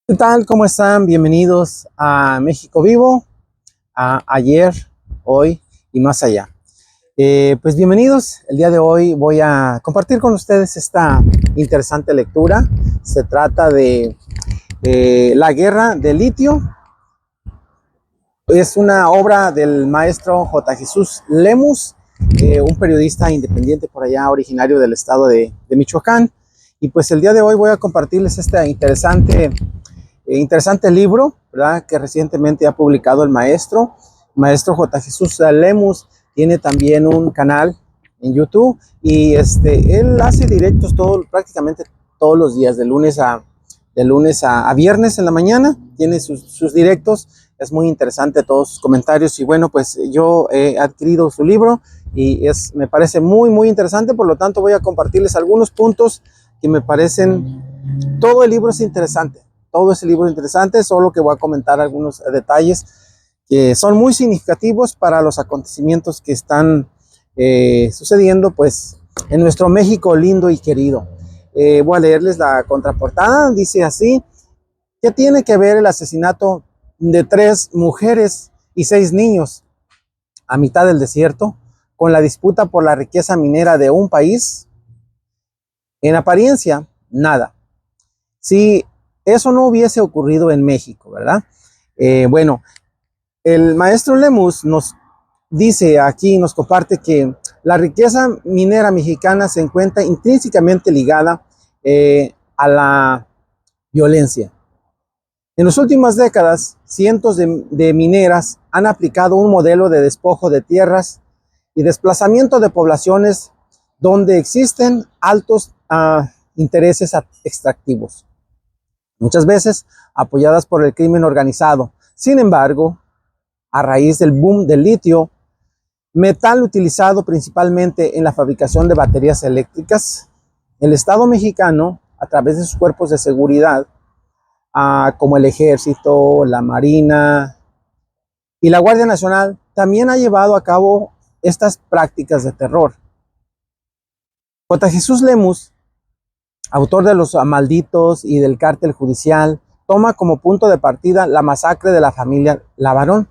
¿Qué tal? ¿Cómo están? Bienvenidos a México Vivo, a ayer, hoy y más allá. Pues bienvenidos. El día de hoy voy a compartir con ustedes esta interesante lectura. Se trata de La Guerra del Litio. Es una obra del maestro J. Jesús Lemus, un periodista independiente por allá, originario del estado de Michoacán. Y pues el día de hoy voy a compartirles este interesante libro, ¿verdad? Que recientemente ha publicado el maestro J. Jesús Lemus. Tiene también un canal en YouTube y él hace directos prácticamente todos los días, de lunes a viernes en la mañana. Tiene sus directos. Es muy interesante todos sus comentarios y bueno, pues yo he adquirido su libro y me parece muy, muy interesante. Por lo tanto, voy a compartirles algunos puntos que me parecen. Todo el libro es interesante. Todo ese libro es interesante, solo que voy a comentar algunos detalles que son muy significativos para los acontecimientos que están sucediendo pues en nuestro México lindo y querido. Voy a leerles la contraportada. Dice así: ¿qué tiene que ver el asesinato de 3 mujeres y 6 niños a mitad del desierto con la disputa por la riqueza minera de un país? En apariencia, nada. Si eso no hubiese ocurrido en México, ¿verdad? Bueno, el maestro Lemus nos dice aquí, nos comparte que la riqueza minera mexicana se encuentra intrínsecamente ligada a la violencia. En las últimas décadas, cientos de mineras han aplicado un modelo de despojo de tierras y desplazamiento de poblaciones donde existen altos intereses extractivos, muchas veces apoyadas por el crimen organizado. Sin embargo, a raíz del boom del litio, metal utilizado principalmente en la fabricación de baterías eléctricas, el Estado mexicano, a través de sus cuerpos de seguridad, como el Ejército, la Marina y la Guardia Nacional, también ha llevado a cabo estas prácticas de terror. J. Jesús Lemus, autor de Los Malditos y del Cártel Judicial, toma como punto de partida la masacre de la familia Levarón,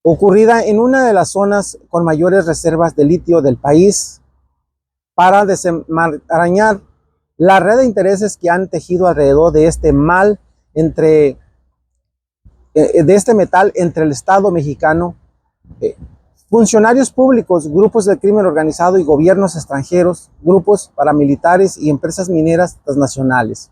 ocurrida en una de las zonas con mayores reservas de litio del país, para desenmarañar la red de intereses que han tejido alrededor de este metal entre el Estado mexicano, eh, funcionarios públicos, grupos de crimen organizado y gobiernos extranjeros, grupos paramilitares y empresas mineras transnacionales.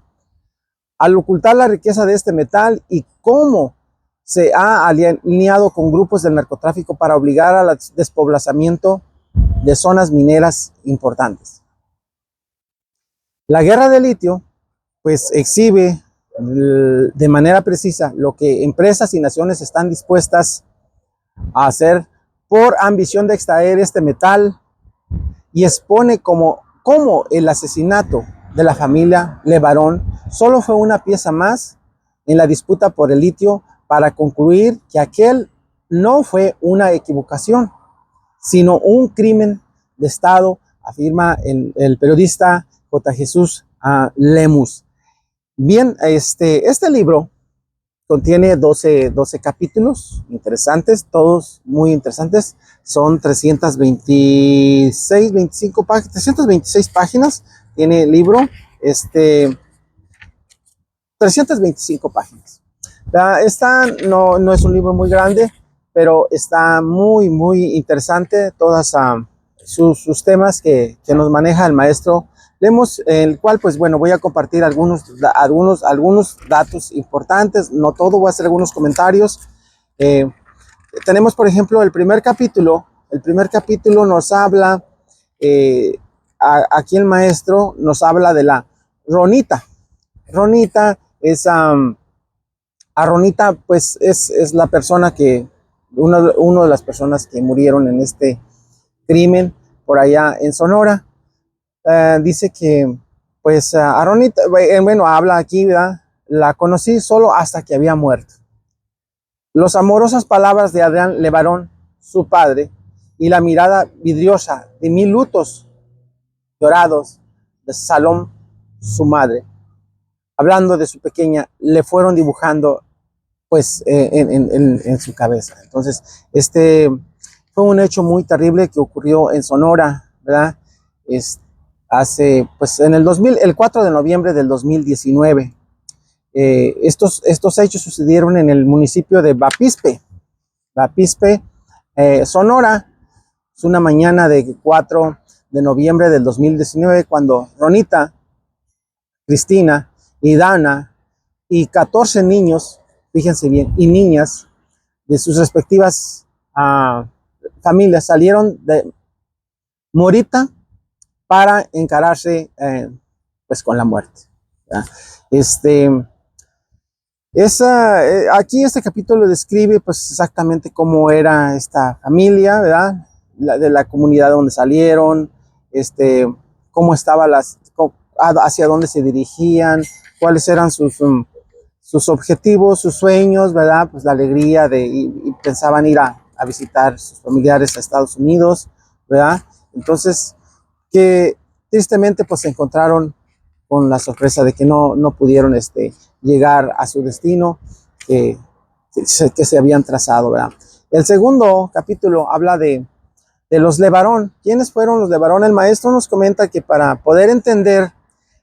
Al ocultar la riqueza de este metal y cómo se ha alineado con grupos del narcotráfico para obligar al despoblamiento de zonas mineras importantes. La guerra de litio pues exhibe de manera precisa lo que empresas y naciones están dispuestas a hacer por ambición de extraer este metal, y expone como el asesinato de la familia Levarón solo fue una pieza más en la disputa por el litio, para concluir que aquel no fue una equivocación, sino un crimen de Estado, afirma el periodista J. Jesús Lemus. Bien, este libro contiene 12 capítulos interesantes, todos muy interesantes. Son 326 páginas. Tiene el libro, 325 páginas. Esta no es un libro muy grande, pero está muy, muy interesante. Todas sus temas que nos maneja el maestro Lemus, el cual, pues bueno, voy a compartir algunos datos importantes, no todo, voy a hacer algunos comentarios. Tenemos, por ejemplo, el primer capítulo nos habla, aquí el maestro nos habla de la Ronita. Ronita es, a Ronita, pues es la persona una de las personas que murieron en este crimen por allá en Sonora. Dice que, pues, a Ronita, bueno, habla aquí, ¿verdad? La conocí solo hasta que había muerto. Las amorosas palabras de Adrián Levarón, su padre, y la mirada vidriosa de 1000 lutos dorados de Salom, su madre, hablando de su pequeña, le fueron dibujando pues en su cabeza. Entonces, fue un hecho muy terrible que ocurrió en Sonora, ¿verdad? Hace, pues en el 4 de noviembre del 2019. Estos hechos sucedieron en el municipio de Bapispe, Sonora. Es una mañana de 4 de noviembre del 2019 cuando Ronita, Cristina y Dana y 14 niños, fíjense bien, y niñas de sus respectivas familias salieron de Morita para encararse pues con la muerte, ¿verdad? Aquí este capítulo describe pues exactamente cómo era esta familia, ¿verdad? De la comunidad donde salieron, cómo estaba hacia dónde se dirigían, cuáles eran sus objetivos, sus sueños, ¿verdad? Pues la alegría y pensaban ir a visitar sus familiares a Estados Unidos, ¿verdad? Entonces, que tristemente pues se encontraron con la sorpresa de que no pudieron llegar a su destino que se habían trazado, ¿verdad? El segundo capítulo habla de los Levarón. ¿Quiénes fueron los Levarón? El maestro nos comenta que para poder entender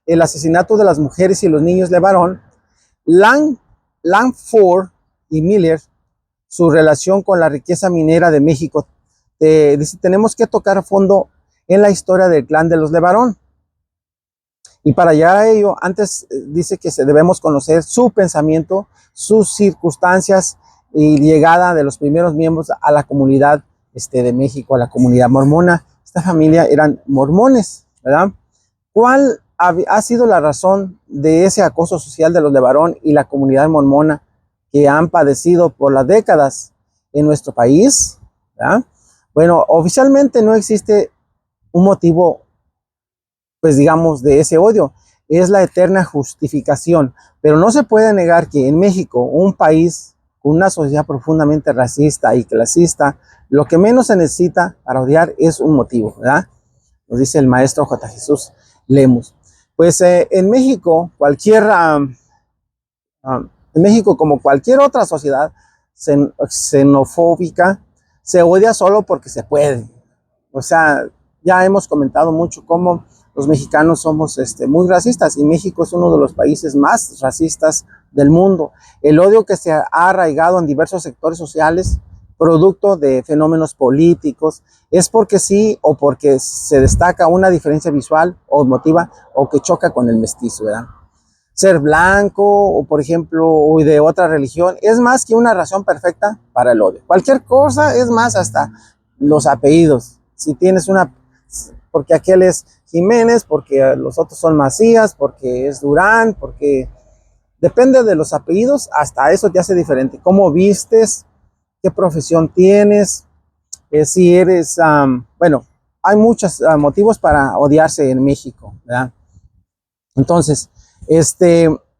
el asesinato de las mujeres y los niños Levarón, Langford y Miller, su relación con la riqueza minera de México, dice, tenemos que tocar a fondo en la historia del clan de los Levarón. Y para llegar a ello, antes dice que debemos conocer su pensamiento, sus circunstancias y llegada de los primeros miembros a la comunidad de México, a la comunidad mormona. Esta familia eran mormones, ¿verdad? ¿Cuál ha sido la razón de ese acoso social de los Levarón y la comunidad mormona que han padecido por las décadas en nuestro país, ¿verdad? Bueno, oficialmente no existe un motivo, pues digamos, de ese odio. Es la eterna justificación. Pero no se puede negar que en México, un país con una sociedad profundamente racista y clasista, lo que menos se necesita para odiar es un motivo, ¿verdad? Nos dice el maestro J. Jesús Lemus. Pues en México, en México, como cualquier otra sociedad xenofóbica, se odia solo porque se puede. O sea, ya hemos comentado mucho cómo los mexicanos somos muy racistas y México es uno de los países más racistas del mundo. El odio que se ha arraigado en diversos sectores sociales, producto de fenómenos políticos, es porque sí o porque se destaca una diferencia visual o emotiva o que choca con el mestizo, ¿verdad? Ser blanco o, por ejemplo, o de otra religión es más que una razón perfecta para el odio. Cualquier cosa es más, hasta los apellidos. Si tienes porque aquel es Jiménez, porque los otros son Macías, porque es Durán, porque depende de los apellidos, hasta eso te hace diferente. Cómo vistes, qué profesión tienes, si eres, bueno, hay muchos motivos para odiarse en México, ¿verdad? Entonces,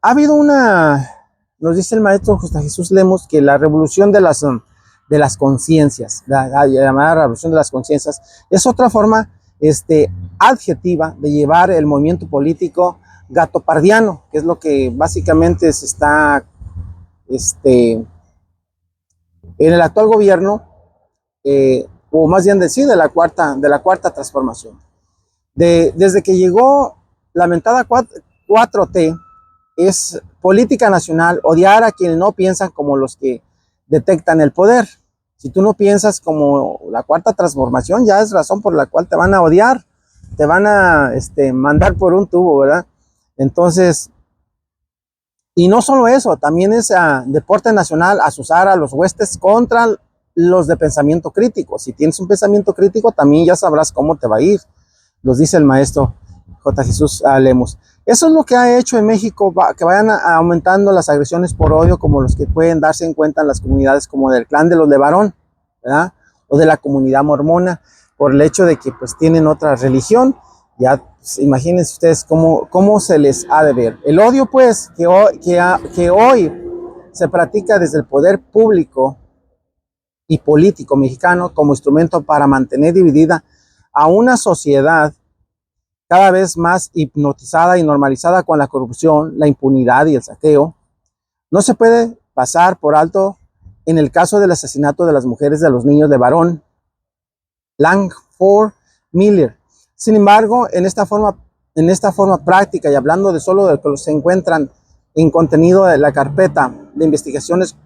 ha habido nos dice el maestro José Jesús Lemus, que la revolución de las conciencias, la llamada revolución de las conciencias, es otra forma adjetiva de llevar el movimiento político gatopardiano, que es lo que básicamente se está en el actual gobierno, o más bien de la cuarta transformación. Desde que llegó la mentada 4T, es política nacional odiar a quienes no piensan como los que detectan el poder. Si tú no piensas como la cuarta transformación, ya es razón por la cual te van a odiar, te van a mandar por un tubo, ¿verdad? Entonces, y no solo eso, también es deporte nacional azuzar a los huestes contra los de pensamiento crítico. Si tienes un pensamiento crítico, también ya sabrás cómo te va a ir, nos dice el maestro J. Jesús Lemus. Eso es lo que ha hecho en México, que vayan aumentando las agresiones por odio, como los que pueden darse en cuenta en las comunidades como del clan de los Levarón, ¿verdad? O de la comunidad mormona, por el hecho de que pues tienen otra religión. Ya pues, imagínense ustedes cómo se les ha de ver. El odio pues que hoy se practica desde el poder público y político mexicano como instrumento para mantener dividida a una sociedad cada vez más hipnotizada y normalizada con la corrupción, la impunidad y el saqueo, no se puede pasar por alto en el caso del asesinato de las mujeres de los niños de Barón Langford Miller. Sin embargo, en esta forma práctica y hablando de solo de lo que se encuentran en contenido de la carpeta de investigaciones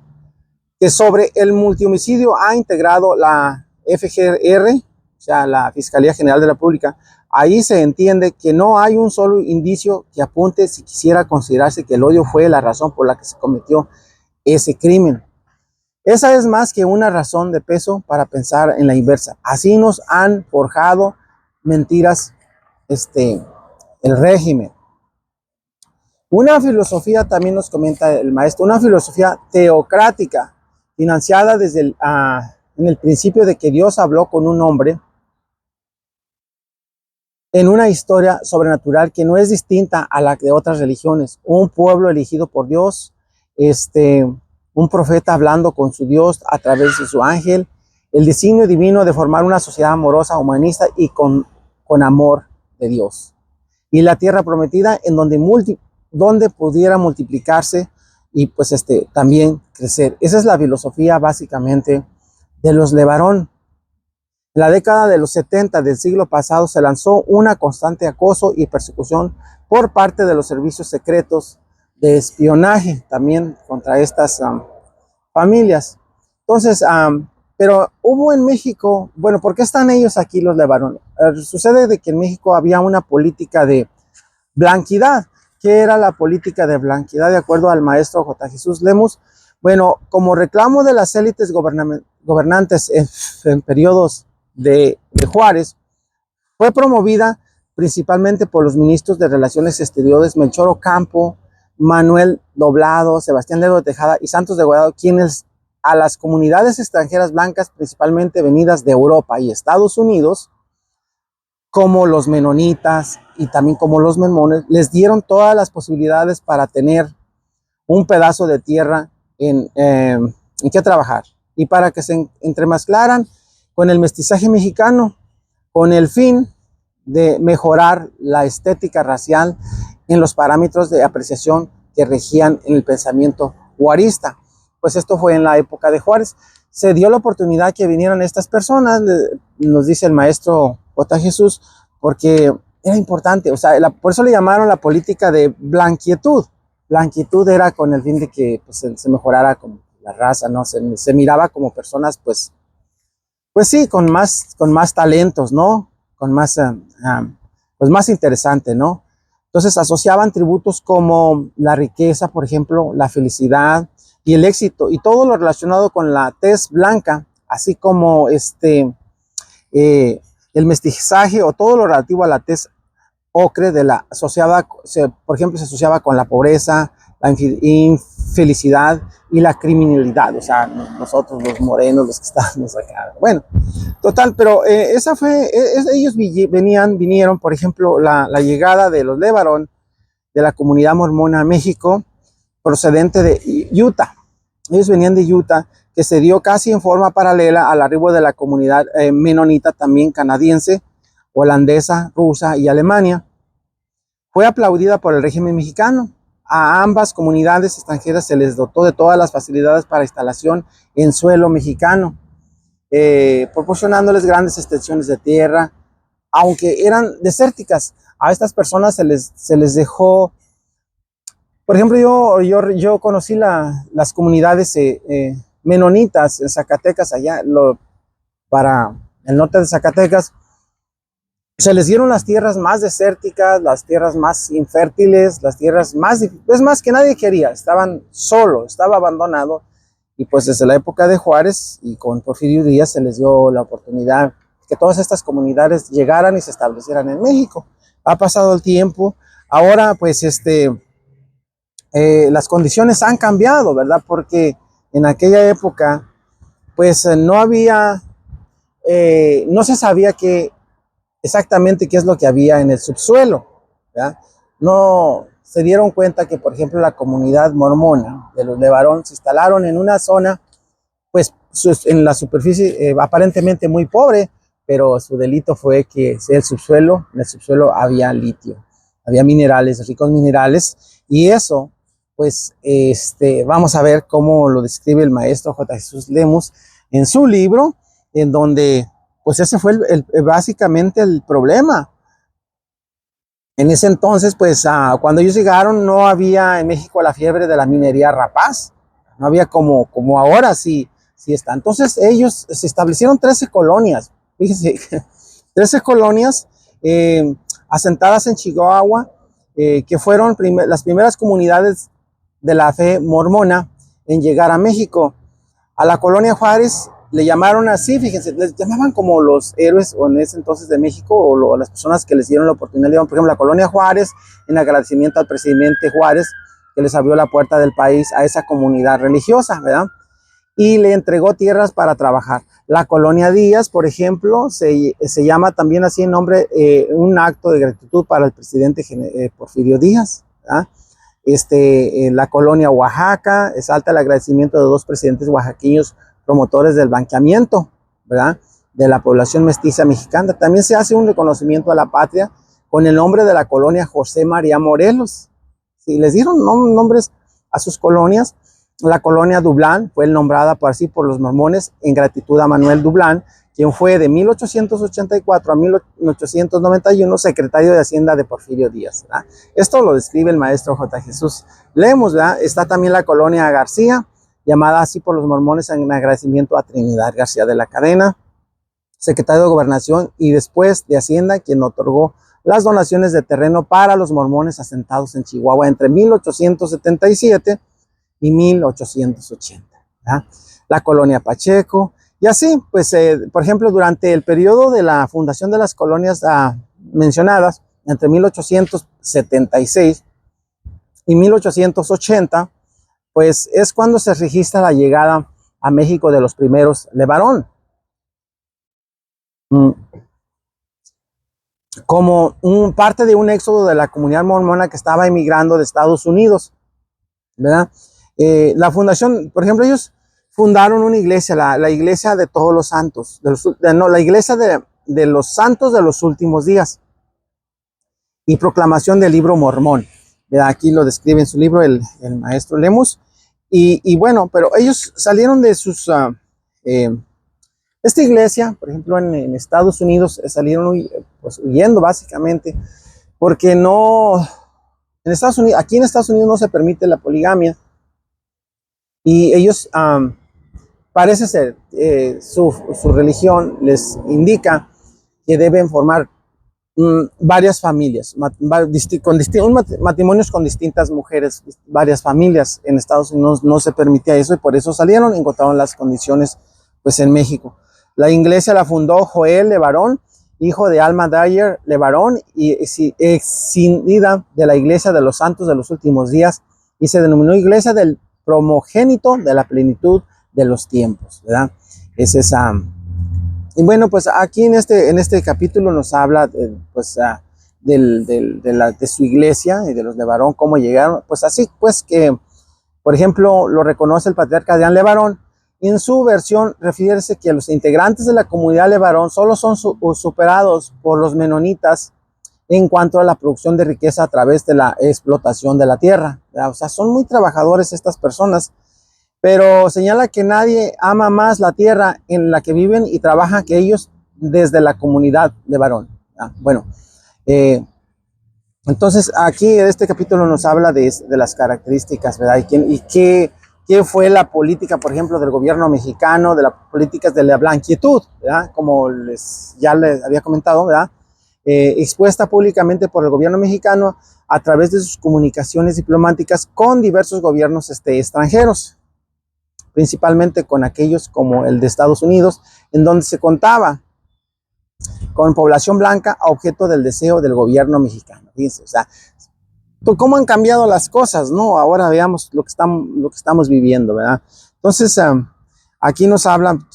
que sobre el multihomicidio ha integrado la FGR, o sea, la Fiscalía General de la República, ahí se entiende que no hay un solo indicio que apunte si quisiera considerarse que el odio fue la razón por la que se cometió ese crimen. Esa es más que una razón de peso para pensar en la inversa. Así nos han forjado mentiras el régimen. Una filosofía, también nos comenta el maestro, una filosofía teocrática, financiada desde en el principio de que Dios habló con un hombre en una historia sobrenatural que no es distinta a la de otras religiones. Un pueblo elegido por Dios, un profeta hablando con su Dios a través de su ángel, el designio divino de formar una sociedad amorosa, humanista y con amor de Dios. Y la tierra prometida en donde pudiera multiplicarse y pues también crecer. Esa es la filosofía básicamente de los LeBaron. En la década de los 70 del siglo pasado se lanzó una constante acoso y persecución por parte de los servicios secretos de espionaje también contra estas familias. Entonces, pero hubo en México, bueno, ¿por qué están ellos aquí los LeBaron? Sucede de que en México había una política de blanquidad. ¿Qué era la política de blanquidad de acuerdo al maestro J. Jesús Lemus? Bueno, como reclamo de las élites gobernantes en periodos de Juárez, fue promovida principalmente por los ministros de Relaciones Exteriores Melchor Ocampo, Manuel Doblado, Sebastián Lerdo de Tejada y Santos de Guardado, quienes a las comunidades extranjeras blancas, principalmente venidas de Europa y Estados Unidos, como los menonitas y también como los mormones, les dieron todas las posibilidades para tener un pedazo de tierra en que trabajar y para que se entremezclaran con el mestizaje mexicano, con el fin de mejorar la estética racial en los parámetros de apreciación que regían en el pensamiento juarista. Pues esto fue en la época de Juárez. Se dio la oportunidad que vinieran estas personas, nos dice el maestro J. Jesús, porque era importante, o sea, por eso le llamaron la política de blanquietud. Blanquietud era con el fin de que pues, se mejorara como la raza, ¿no? Se miraba como personas, pues sí, con más talentos, ¿no? Con más, pues más interesante, ¿no? Entonces asociaban tributos como la riqueza, por ejemplo, la felicidad y el éxito, y todo lo relacionado con la tez blanca, así como el mestizaje o todo lo relativo a la tez ocre asociada, por ejemplo, se asociaba con la pobreza, la infelicidad y la criminalidad, o sea, nosotros los morenos, los que estábamos acá. Bueno, total, pero ellos vinieron, por ejemplo, la llegada de los LeBaron, de la comunidad mormona a México, procedente de Utah. Ellos venían de Utah, que se dio casi en forma paralela al arribo de la comunidad menonita, también canadiense, holandesa, rusa y Alemania. Fue aplaudida por el régimen mexicano. A ambas comunidades extranjeras se les dotó de todas las facilidades para instalación en suelo mexicano, proporcionándoles grandes extensiones de tierra, aunque eran desérticas. A estas personas se les dejó, por ejemplo, yo conocí las comunidades menonitas en Zacatecas, allá para el norte de Zacatecas. Se les dieron las tierras más desérticas, las tierras más infértiles, las tierras más que nadie quería, estaban solos, estaba abandonado, y pues desde la época de Juárez y con Porfirio Díaz se les dio la oportunidad que todas estas comunidades llegaran y se establecieran en México. Ha pasado el tiempo, ahora pues las condiciones han cambiado, ¿verdad? Porque en aquella época pues no se sabía exactamente qué es lo que había en el subsuelo, ¿verdad? No se dieron cuenta que, por ejemplo, la comunidad mormona de los LeBaron se instalaron en una zona, pues en la superficie aparentemente muy pobre, pero su delito fue que en el subsuelo había litio, había minerales, ricos minerales, y eso, pues, vamos a ver cómo lo describe el maestro J. Jesús Lemus en su libro, en donde, pues, ese fue básicamente el problema. En ese entonces, pues, cuando ellos llegaron, no había en México la fiebre de la minería rapaz, no había como ahora, sí está. Entonces, ellos se establecieron 13 colonias, fíjense, 13 colonias asentadas en Chihuahua, que fueron las primeras comunidades de la fe mormona en llegar a México. A la colonia Juárez le llamaron así, fíjense, les llamaban como los héroes o en ese entonces de México, o las personas que les dieron la oportunidad, por ejemplo, la colonia Juárez, en agradecimiento al presidente Juárez, que les abrió la puerta del país a esa comunidad religiosa, ¿verdad? Y le entregó tierras para trabajar. La colonia Díaz, por ejemplo, se llama también así en nombre, un acto de gratitud para el presidente Porfirio Díaz, ¿verdad? La colonia Oaxaca, exalta el agradecimiento de 2 presidentes oaxaqueños promotores del blanqueamiento, ¿verdad?, de la población mestiza mexicana. También se hace un reconocimiento a la patria con el nombre de la colonia José María Morelos. Sí, les dieron nombres a sus colonias. La colonia Dublán fue nombrada por los mormones en gratitud a Manuel Dublán, quien fue de 1884 a 1891 secretario de Hacienda de Porfirio Díaz, ¿verdad? Esto lo describe el maestro J. Jesús Lemus, ¿verdad? Está también la colonia García, llamada así por los mormones en agradecimiento a Trinidad García de la Cadena, secretario de Gobernación y después de Hacienda, quien otorgó las donaciones de terreno para los mormones asentados en Chihuahua entre 1877 y 1880. ¿verdad? La colonia Pacheco, y así, pues, por ejemplo, durante el periodo de la fundación de las colonias mencionadas, entre 1876 y 1880, pues es cuando se registra la llegada a México de los primeros LeBaron. Como parte de un éxodo de la comunidad mormona que estaba emigrando de Estados Unidos, ¿verdad? La fundación, por ejemplo, ellos fundaron una iglesia, la iglesia de todos los santos, la iglesia de los santos de los últimos días, y proclamación del libro mormón. ¿Verdad? Aquí lo describe en su libro el maestro Lemus. Y bueno, pero ellos salieron de sus... esta iglesia, por ejemplo, en Estados Unidos, salieron pues, huyendo básicamente, porque no... aquí en Estados Unidos no se permite la poligamia. Y ellos, parece ser, su religión les indica que deben formar varias familias, matrimonios con distintas mujeres, varias familias. En Estados Unidos no se permitía eso y por eso salieron, encontraron las condiciones pues en México. La iglesia la fundó Joel LeBaron, hijo de Alma Dyer LeBaron, y exindida de la iglesia de los santos de los últimos días, y se denominó iglesia del primogénito de la plenitud de los tiempos, ¿verdad? Es esa. Y bueno, pues aquí en este capítulo nos habla pues, de su iglesia y de los LeBaron, cómo llegaron. Pues así, pues que, por ejemplo, lo reconoce el patriarca Adrián LeBaron. Y en su versión refiere que los integrantes de la comunidad LeBaron solo son superados por los menonitas en cuanto a la producción de riqueza a través de la explotación de la tierra. ¿verdad? O sea, son muy trabajadores estas personas. Pero señala que nadie ama más la tierra en la que viven y trabajan que ellos desde la comunidad LeBaron. Bueno, entonces aquí en este capítulo nos habla de las características, ¿verdad? Y qué fue la política, por ejemplo, del gobierno mexicano, de las políticas de la blanquitud, ¿verdad? Como ya les había comentado, ¿verdad? Expuesta públicamente por el gobierno mexicano a través de sus comunicaciones diplomáticas con diversos gobiernos extranjeros, principalmente con aquellos como el de Estados Unidos, en donde se contaba con población blanca a objeto del deseo del gobierno mexicano. Fíjense, o sea, cómo han cambiado las cosas, ¿no? Ahora veamos lo que estamos viviendo, ¿verdad? Entonces, aquí nos hablan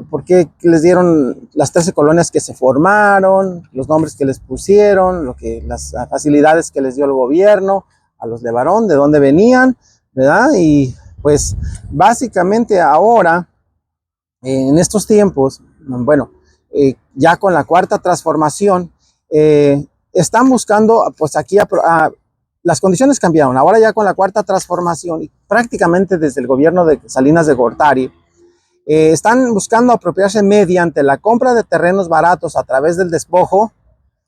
por qué les dieron las 13 colonias que se formaron, los nombres que les pusieron, las facilidades que les dio el gobierno a los LeBaron, de dónde venían, ¿verdad? Y pues básicamente ahora, en estos tiempos, bueno, ya con la cuarta transformación, están buscando, pues aquí las condiciones cambiaron. Ahora ya con la cuarta transformación, prácticamente desde el gobierno de Salinas de Gortari, están buscando apropiarse mediante la compra de terrenos baratos a través del despojo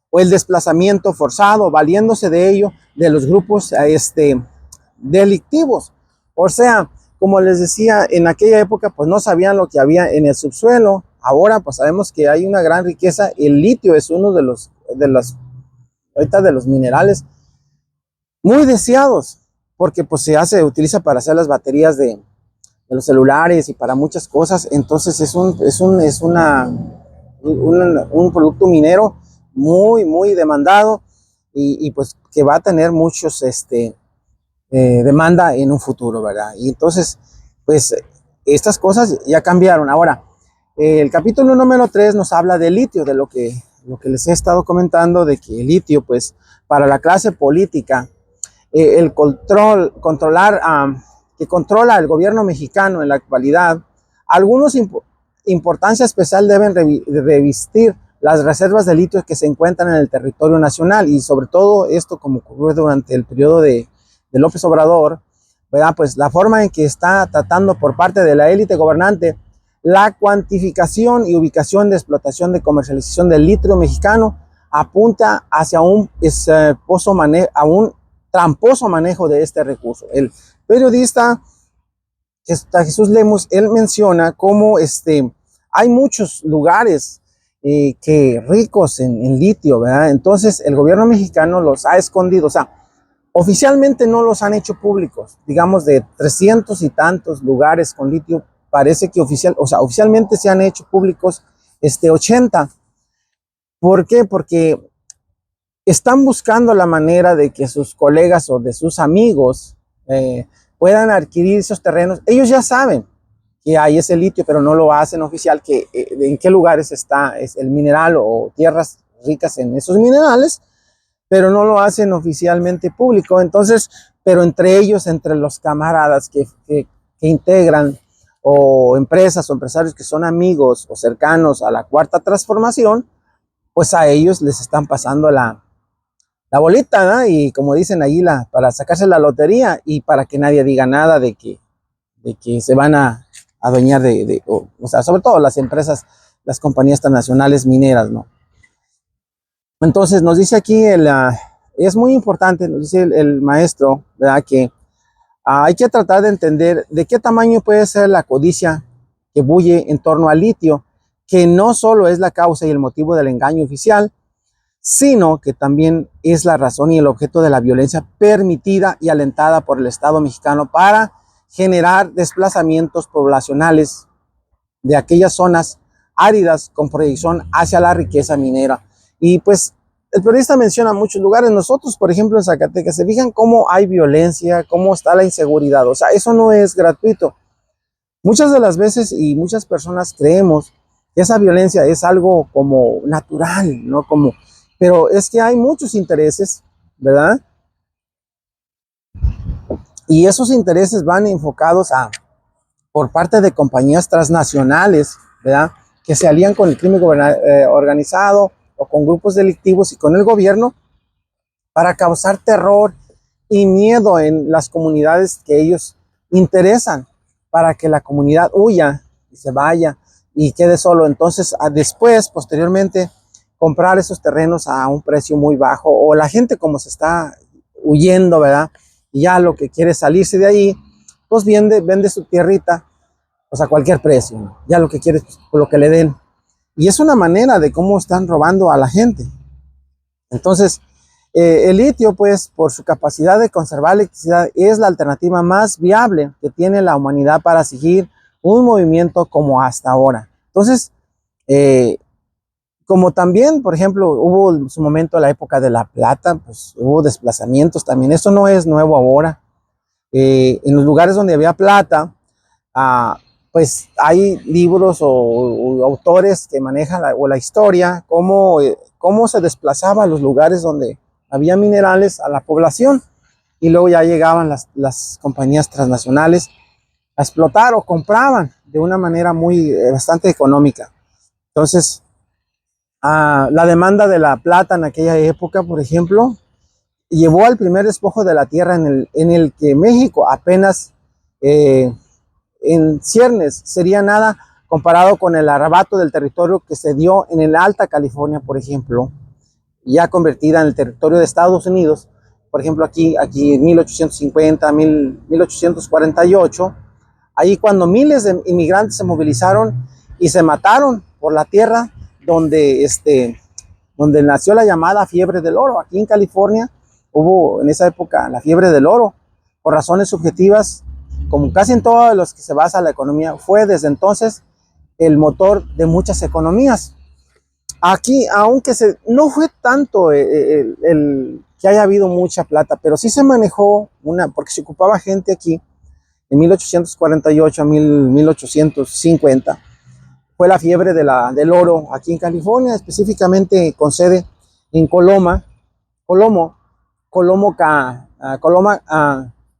o el desplazamiento forzado, valiéndose de ello de los grupos delictivos. O sea, como les decía, en aquella época pues no sabían lo que había en el subsuelo. Ahora pues sabemos que hay una gran riqueza. El litio es uno de los minerales muy deseados, porque pues se utiliza para hacer las baterías de los celulares y para muchas cosas. Entonces es un producto minero muy demandado y pues que va a tener muchos demanda en un futuro, ¿verdad? Y entonces pues estas cosas ya cambiaron. Ahora, el capítulo número 3 nos habla del litio, de lo que les he estado comentando, de que el litio pues para la clase política, el controlar que controla el gobierno mexicano en la actualidad, algunos importancia especial deben revestir las reservas de litio que se encuentran en el territorio nacional, y sobre todo esto como ocurrió durante el periodo de López Obrador, ¿verdad? Pues la forma en que está tratando por parte de la élite gobernante la cuantificación y ubicación de explotación de comercialización del litio mexicano apunta hacia un tramposo manejo de este recurso. El periodista Jesús Lemus, él menciona cómo hay muchos lugares que ricos en litio, ¿verdad? Entonces el gobierno mexicano los ha escondido, o sea, oficialmente no los han hecho públicos, digamos de 300 y tantos lugares con litio, parece que oficialmente se han hecho públicos 80. ¿Por qué? Porque están buscando la manera de que sus colegas o de sus amigos puedan adquirir esos terrenos. Ellos ya saben que hay ese litio, pero no lo hacen oficial, en qué lugares está el mineral o tierras ricas en esos minerales, pero no lo hacen oficialmente público. Entonces, pero entre ellos, entre los camaradas que integran, o empresas o empresarios que son amigos o cercanos a la cuarta transformación, pues a ellos les están pasando la bolita, ¿no? Y como dicen ahí, para sacarse la lotería y para que nadie diga nada de que se van a adueñar o sea, sobre todo las empresas, las compañías transnacionales mineras, ¿no? Entonces nos dice aquí, es muy importante, nos dice el maestro, ¿verdad? Que hay que tratar de entender de qué tamaño puede ser la codicia que bulle en torno al litio, que no solo es la causa y el motivo del engaño oficial, sino que también es la razón y el objeto de la violencia permitida y alentada por el Estado mexicano para generar desplazamientos poblacionales de aquellas zonas áridas con proyección hacia la riqueza minera. Y pues el periodista menciona muchos lugares. Nosotros, por ejemplo, en Zacatecas, se fijan cómo hay violencia, cómo está la inseguridad. O sea, eso no es gratuito. Muchas de las veces y muchas personas creemos que esa violencia es algo como natural, ¿no? Pero es que hay muchos intereses, ¿verdad? Y esos intereses van enfocados por parte de compañías transnacionales, ¿verdad? Que se alían con el crimen organizado o con grupos delictivos y con el gobierno para causar terror y miedo en las comunidades que ellos interesan, para que la comunidad huya y se vaya y quede solo. Entonces, después, posteriormente, comprar esos terrenos a un precio muy bajo, o la gente como se está huyendo, ¿verdad? Y ya lo que quiere salirse de ahí, pues vende su tierrita, pues a cualquier precio, ¿no? Ya lo que quiere es pues, por lo que le den. Y es una manera de cómo están robando a la gente. Entonces, el litio, pues, por su capacidad de conservar electricidad, es la alternativa más viable que tiene la humanidad para seguir un movimiento como hasta ahora. Entonces, como también, por ejemplo, hubo en su momento la época de la plata, pues hubo desplazamientos también. Esto no es nuevo ahora. En los lugares donde había plata, pues hay libros o autores que manejan la historia, cómo se desplazaba a los lugares donde había minerales a la población, y luego ya llegaban las compañías transnacionales a explotar o compraban de una manera bastante económica. Entonces, La demanda de la plata en aquella época, por ejemplo, llevó al primer despojo de la tierra en el que México apenas en ciernes sería nada comparado con el arrebato del territorio que se dio en el Alta California, por ejemplo, ya convertida en el territorio de Estados Unidos. Por ejemplo, aquí en 1850, 1848, ahí cuando miles de inmigrantes se movilizaron y se mataron por la tierra donde, donde nació la llamada fiebre del oro. Aquí en California hubo en esa época la fiebre del oro, por razones subjetivas, como casi en todos los que se basa la economía, fue desde entonces el motor de muchas economías. Aquí, aunque no fue tanto que haya habido mucha plata, pero sí se manejó porque se ocupaba gente aquí en 1848 a 1850. Fue la fiebre del oro aquí en California, específicamente con sede en Coloma,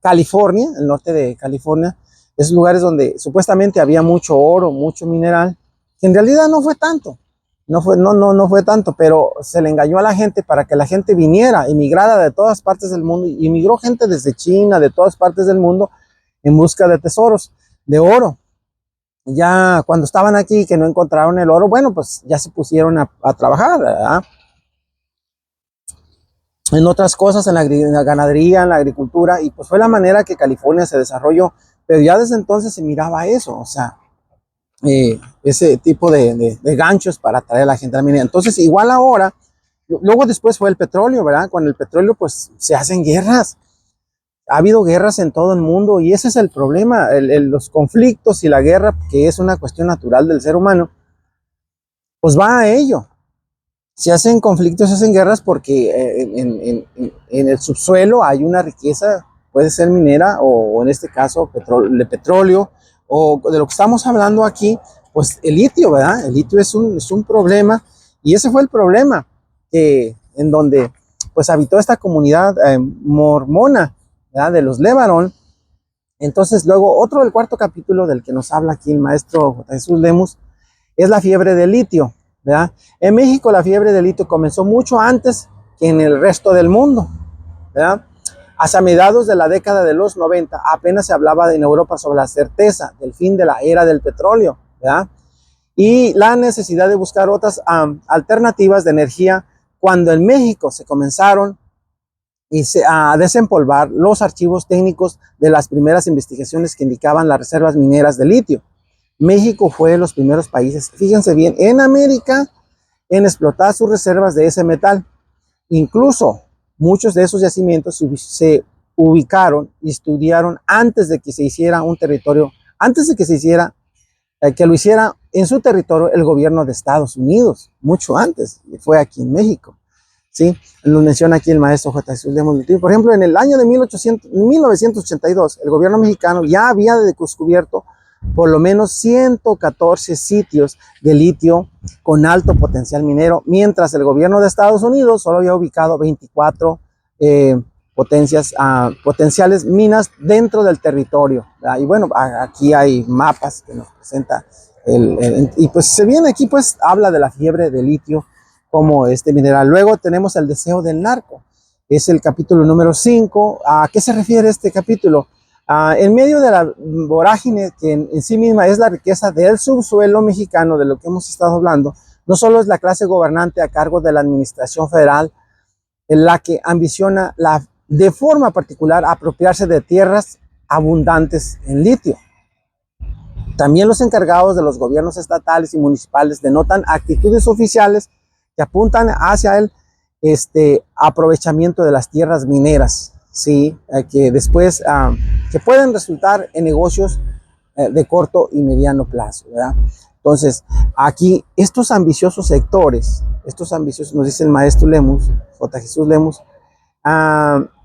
California, el norte de California. Esos lugares donde supuestamente había mucho oro, mucho mineral, que en realidad no fue tanto. No fue tanto, pero se le engañó a la gente para que la gente viniera, emigrara de todas partes del mundo. Y emigró gente desde China, de todas partes del mundo, en busca de tesoros, de oro. Ya cuando estaban aquí que no encontraron el oro, bueno, pues ya se pusieron a trabajar, ¿verdad? En otras cosas, en la ganadería, en la agricultura, y pues fue la manera que California se desarrolló. Pero ya desde entonces se miraba eso, o sea, ese tipo de ganchos para atraer a la gente a la minería. Entonces, igual ahora, luego después fue el petróleo, ¿verdad? Con el petróleo, pues se hacen guerras. Ha habido guerras en todo el mundo y ese es el problema, los conflictos y la guerra, que es una cuestión natural del ser humano, pues va a ello. Se hacen conflictos, se hacen guerras porque en el subsuelo hay una riqueza, puede ser minera o en este caso de petróleo, o de lo que estamos hablando aquí, pues el litio, ¿verdad? El litio es un problema y ese fue el problema en donde pues habitó esta comunidad mormona, ¿verdad? De los Levarón. Entonces luego el cuarto capítulo del que nos habla aquí el maestro J. Jesús Lemus es la fiebre del litio, ¿verdad? En México la fiebre del litio comenzó mucho antes que en el resto del mundo, ¿verdad? Hacia mediados de la década de los 90 apenas se hablaba en Europa sobre la certeza del fin de la era del petróleo, ¿verdad? Y la necesidad de buscar otras alternativas de energía cuando en México se comenzaron a desempolvar los archivos técnicos de las primeras investigaciones que indicaban las reservas mineras de litio. México fue de los primeros países, fíjense bien, en América en explotar sus reservas de ese metal. Incluso muchos de esos yacimientos se ubicaron y estudiaron antes de que se hiciera un territorio, antes de que se hiciera, que lo hiciera en su territorio el gobierno de Estados Unidos, mucho antes, fue aquí en México. ¿Sí? Lo menciona aquí el maestro J. Jesús Lemus. Por ejemplo, en el año de 1982, el gobierno mexicano ya había descubierto por lo menos 114 sitios de litio con alto potencial minero, mientras el gobierno de Estados Unidos solo había ubicado 24 potenciales minas dentro del territorio. Y bueno, aquí hay mapas que nos presenta y pues se viene aquí, pues habla de la fiebre de litio como este mineral. Luego tenemos el deseo del narco, es el capítulo número 5. ¿A qué se refiere este capítulo? En medio de la vorágine que en sí misma es la riqueza del subsuelo mexicano, de lo que hemos estado hablando, no solo es la clase gobernante a cargo de la administración federal en la que ambiciona de forma particular apropiarse de tierras abundantes en litio. También los encargados de los gobiernos estatales y municipales denotan actitudes oficiales que apuntan hacia el aprovechamiento de las tierras mineras, ¿sí? Que después que pueden resultar en negocios de corto y mediano plazo, ¿verdad? Entonces, aquí estos ambiciosos sectores, nos dice el maestro Lemus, J. Jesús Lemus,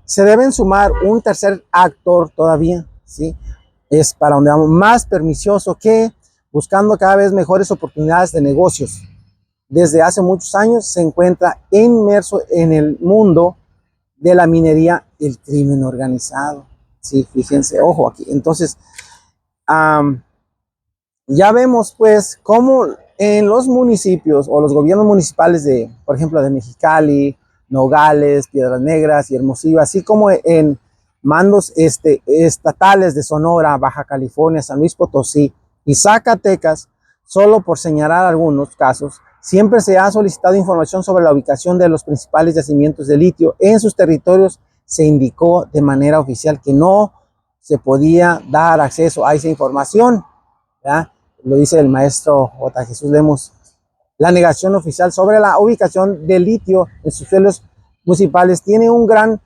se deben sumar un tercer actor todavía, ¿sí? Es para donde vamos, más pernicioso, que buscando cada vez mejores oportunidades de negocios. Desde hace muchos años se encuentra inmerso en el mundo de la minería el crimen organizado. Sí, fíjense, ojo aquí. Entonces, ya vemos pues cómo en los municipios o los gobiernos municipales de, por ejemplo, de Mexicali, Nogales, Piedras Negras y Hermosillo, así como en mandos estatales de Sonora, Baja California, San Luis Potosí y Zacatecas, solo por señalar algunos casos, siempre se ha solicitado información sobre la ubicación de los principales yacimientos de litio en sus territorios. Se indicó de manera oficial que no se podía dar acceso a esa información, ¿verdad? Lo dice el maestro J. Jesús Lemus. La negación oficial sobre la ubicación de litio en sus suelos municipales tiene un gran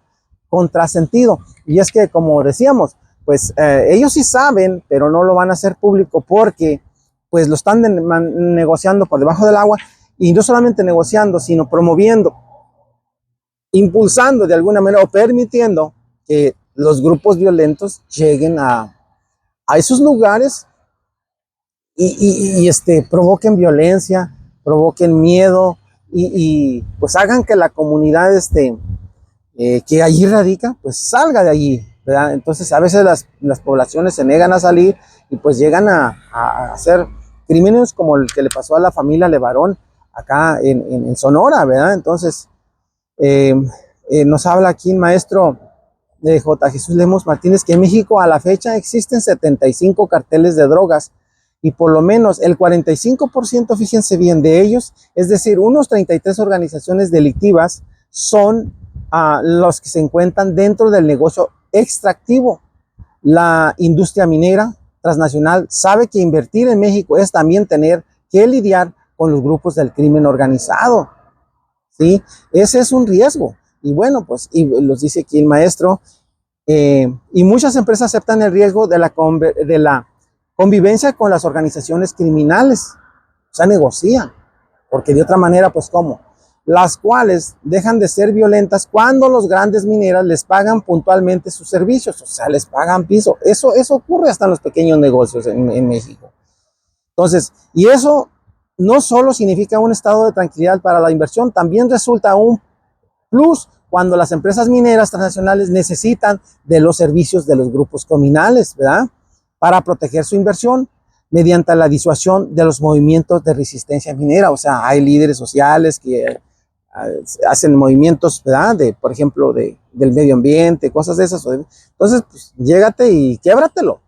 contrasentido. Y es que, como decíamos, pues ellos sí saben, pero no lo van a hacer público porque pues lo están negociando por debajo del agua, y no solamente negociando, sino promoviendo, impulsando de alguna manera o permitiendo que los grupos violentos lleguen a esos lugares y provoquen violencia, provoquen miedo pues hagan que la comunidad que allí radica, pues salga de allí, ¿verdad? Entonces a veces las poblaciones se niegan a salir y pues llegan a hacer crímenes como el que le pasó a la familia Levarón acá en Sonora, ¿verdad? Entonces nos habla aquí el maestro de J. Jesús Lemos Martínez que en México a la fecha existen 75 carteles de drogas y por lo menos el 45%, fíjense bien, de ellos, es decir, unos 33 organizaciones delictivas son los que se encuentran dentro del negocio extractivo. La industria minera transnacional sabe que invertir en México es también tener que lidiar con los grupos del crimen organizado, ¿sí? Ese es un riesgo. Y bueno, pues, y los dice aquí el maestro, y muchas empresas aceptan el riesgo de la convivencia con las organizaciones criminales, o sea, negocian, porque de otra manera, pues, ¿cómo? Las cuales dejan de ser violentas cuando los grandes mineras les pagan puntualmente sus servicios, o sea, les pagan piso. Eso ocurre hasta en los pequeños negocios en México. Entonces, y eso no solo significa un estado de tranquilidad para la inversión, también resulta un plus cuando las empresas mineras transnacionales necesitan de los servicios de los grupos criminales, ¿verdad? Para proteger su inversión mediante la disuasión de los movimientos de resistencia minera. O sea, hay líderes sociales que hacen movimientos, ¿verdad? Por ejemplo, del medio ambiente, cosas de esas. Entonces, pues, llégate y québratelo,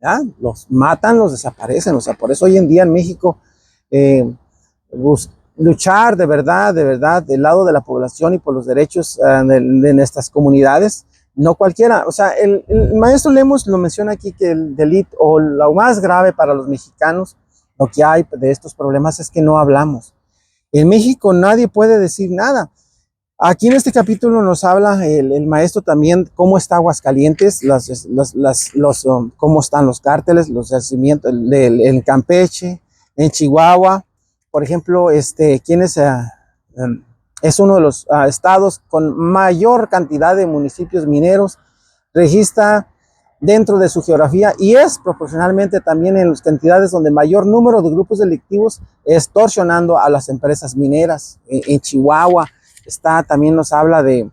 ¿ya? Los matan, los desaparecen. O sea, por eso hoy en día en México luchar de verdad, del lado de la población y por los derechos de nuestras comunidades, no cualquiera. O sea, el maestro Lemos lo menciona aquí que el delito o lo más grave para los mexicanos, lo que hay de estos problemas es que no hablamos. En México nadie puede decir nada. Aquí en este capítulo nos habla el maestro también cómo está Aguascalientes, cómo están los cárteles, los yacimientos en Campeche, en Chihuahua. Por ejemplo, ¿quién es uno de los estados con mayor cantidad de municipios mineros? Registra dentro de su geografía y es proporcionalmente también en las cantidades donde mayor número de grupos delictivos extorsionando a las empresas mineras. En Chihuahua está, también nos habla de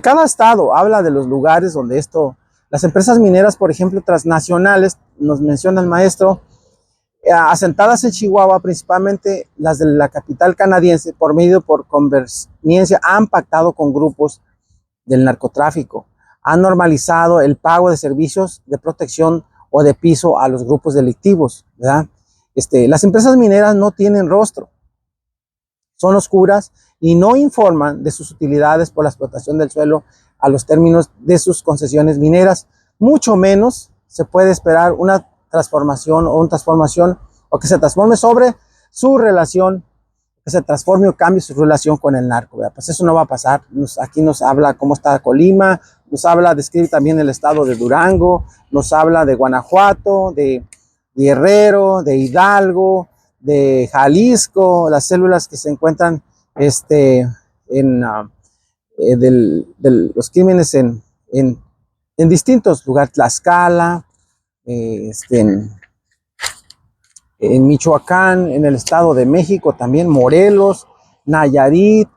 cada estado, habla de los lugares donde las empresas mineras, por ejemplo, transnacionales, nos menciona el maestro, asentadas en Chihuahua, principalmente las de la capital canadiense, por conveniencia, han pactado con grupos del narcotráfico, han normalizado el pago de servicios de protección o de piso a los grupos delictivos, ¿verdad? Las empresas mineras no tienen rostro, son oscuras y no informan de sus utilidades por la explotación del suelo a los términos de sus concesiones mineras, mucho menos se puede esperar una transformación o que se transforme sobre su relación, que se transforme o cambie su relación con el narco, ¿verdad? Pues eso no va a pasar. Aquí nos habla cómo está Colima, describe también el estado de Durango, nos habla de Guanajuato, de Guerrero, de Hidalgo, de Jalisco, las células que se encuentran de los crímenes en distintos lugares, Tlaxcala, en Michoacán, en el estado de México también, Morelos, Nayarit,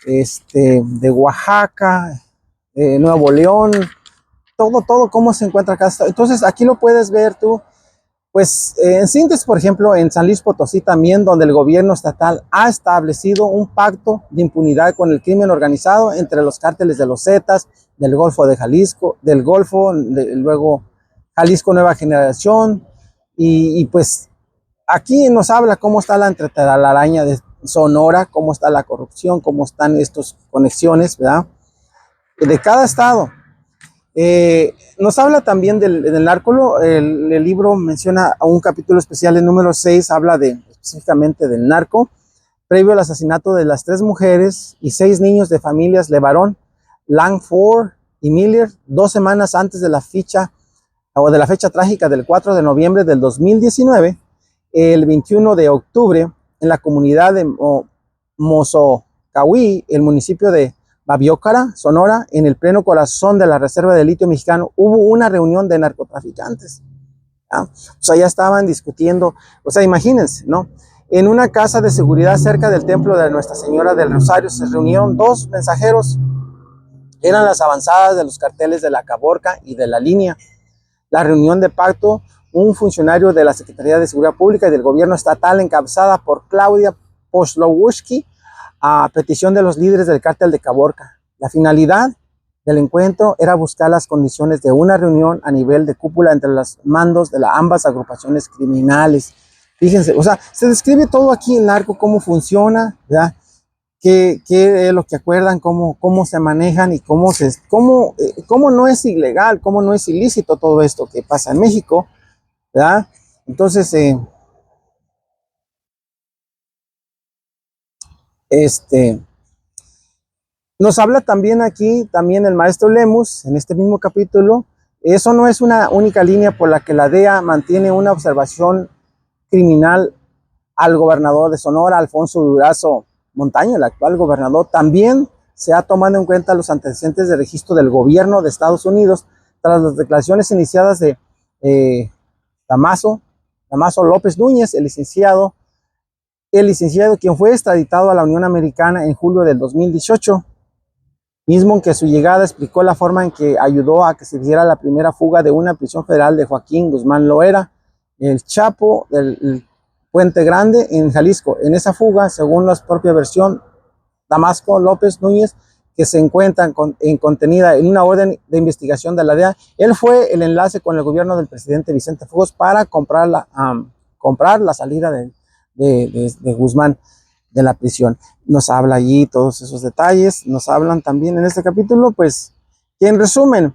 de Oaxaca, Nuevo León, todo cómo se encuentra acá. Entonces aquí lo puedes ver tú Pues en síntesis, por ejemplo, en San Luis Potosí también, donde el gobierno estatal ha establecido un pacto de impunidad con el crimen organizado entre los cárteles de los Zetas, del Golfo de Jalisco, luego Jalisco Nueva Generación, y pues aquí nos habla cómo está la entretelaraña de Sonora, cómo está la corrupción, cómo están estas conexiones, ¿verdad? De cada estado. Nos habla también del narco. El libro menciona a un capítulo especial, el número 6, habla específicamente del narco, previo al asesinato de las 3 mujeres y 6 niños de familias Levarón, Langford y Miller, 2 semanas antes de la fecha trágica del 4 de noviembre del 2019, el 21 de octubre, en la comunidad de Mozocahui, el municipio de Babiócara, Sonora, en el pleno corazón de la reserva de litio mexicano, hubo una reunión de narcotraficantes. O sea, ya estaban discutiendo, o sea, imagínense, ¿no? En una casa de seguridad cerca del templo de Nuestra Señora del Rosario se reunieron 2 mensajeros. Eran las avanzadas de los carteles de la Caborca y de la Línea. La reunión de pacto, un funcionario de la Secretaría de Seguridad Pública y del gobierno estatal encabezada por Claudia Poslowski, a petición de los líderes del cártel de Caborca. La finalidad del encuentro era buscar las condiciones de una reunión a nivel de cúpula entre los mandos de ambas agrupaciones criminales. Fíjense, o sea, se describe todo aquí el narco, cómo funciona, ¿verdad? Qué es lo que acuerdan, cómo se manejan y cómo no es ilegal, cómo no es ilícito todo esto que pasa en México, ¿verdad? Entonces, nos habla también aquí, también el maestro Lemus, en este mismo capítulo. Eso no es una única línea por la que la DEA mantiene una observación criminal al gobernador de Sonora, Alfonso Durazo Montaño, el actual gobernador. También se ha tomado en cuenta los antecedentes de registro del gobierno de Estados Unidos tras las declaraciones iniciadas de Damaso López Núñez, el licenciado quien fue extraditado a la Unión Americana en julio del 2018, mismo en que su llegada explicó la forma en que ayudó a que se diera la primera fuga de una prisión federal de Joaquín Guzmán Loera, el Chapo del Puente Grande en Jalisco. En esa fuga, según la propia versión, Damaso López Núñez, que se encuentra contenida en una orden de investigación de la DEA, él fue el enlace con el gobierno del presidente Vicente Fox para comprar la salida de Guzmán de la prisión. Nos habla allí todos esos detalles, nos hablan también en este capítulo, pues, que en resumen,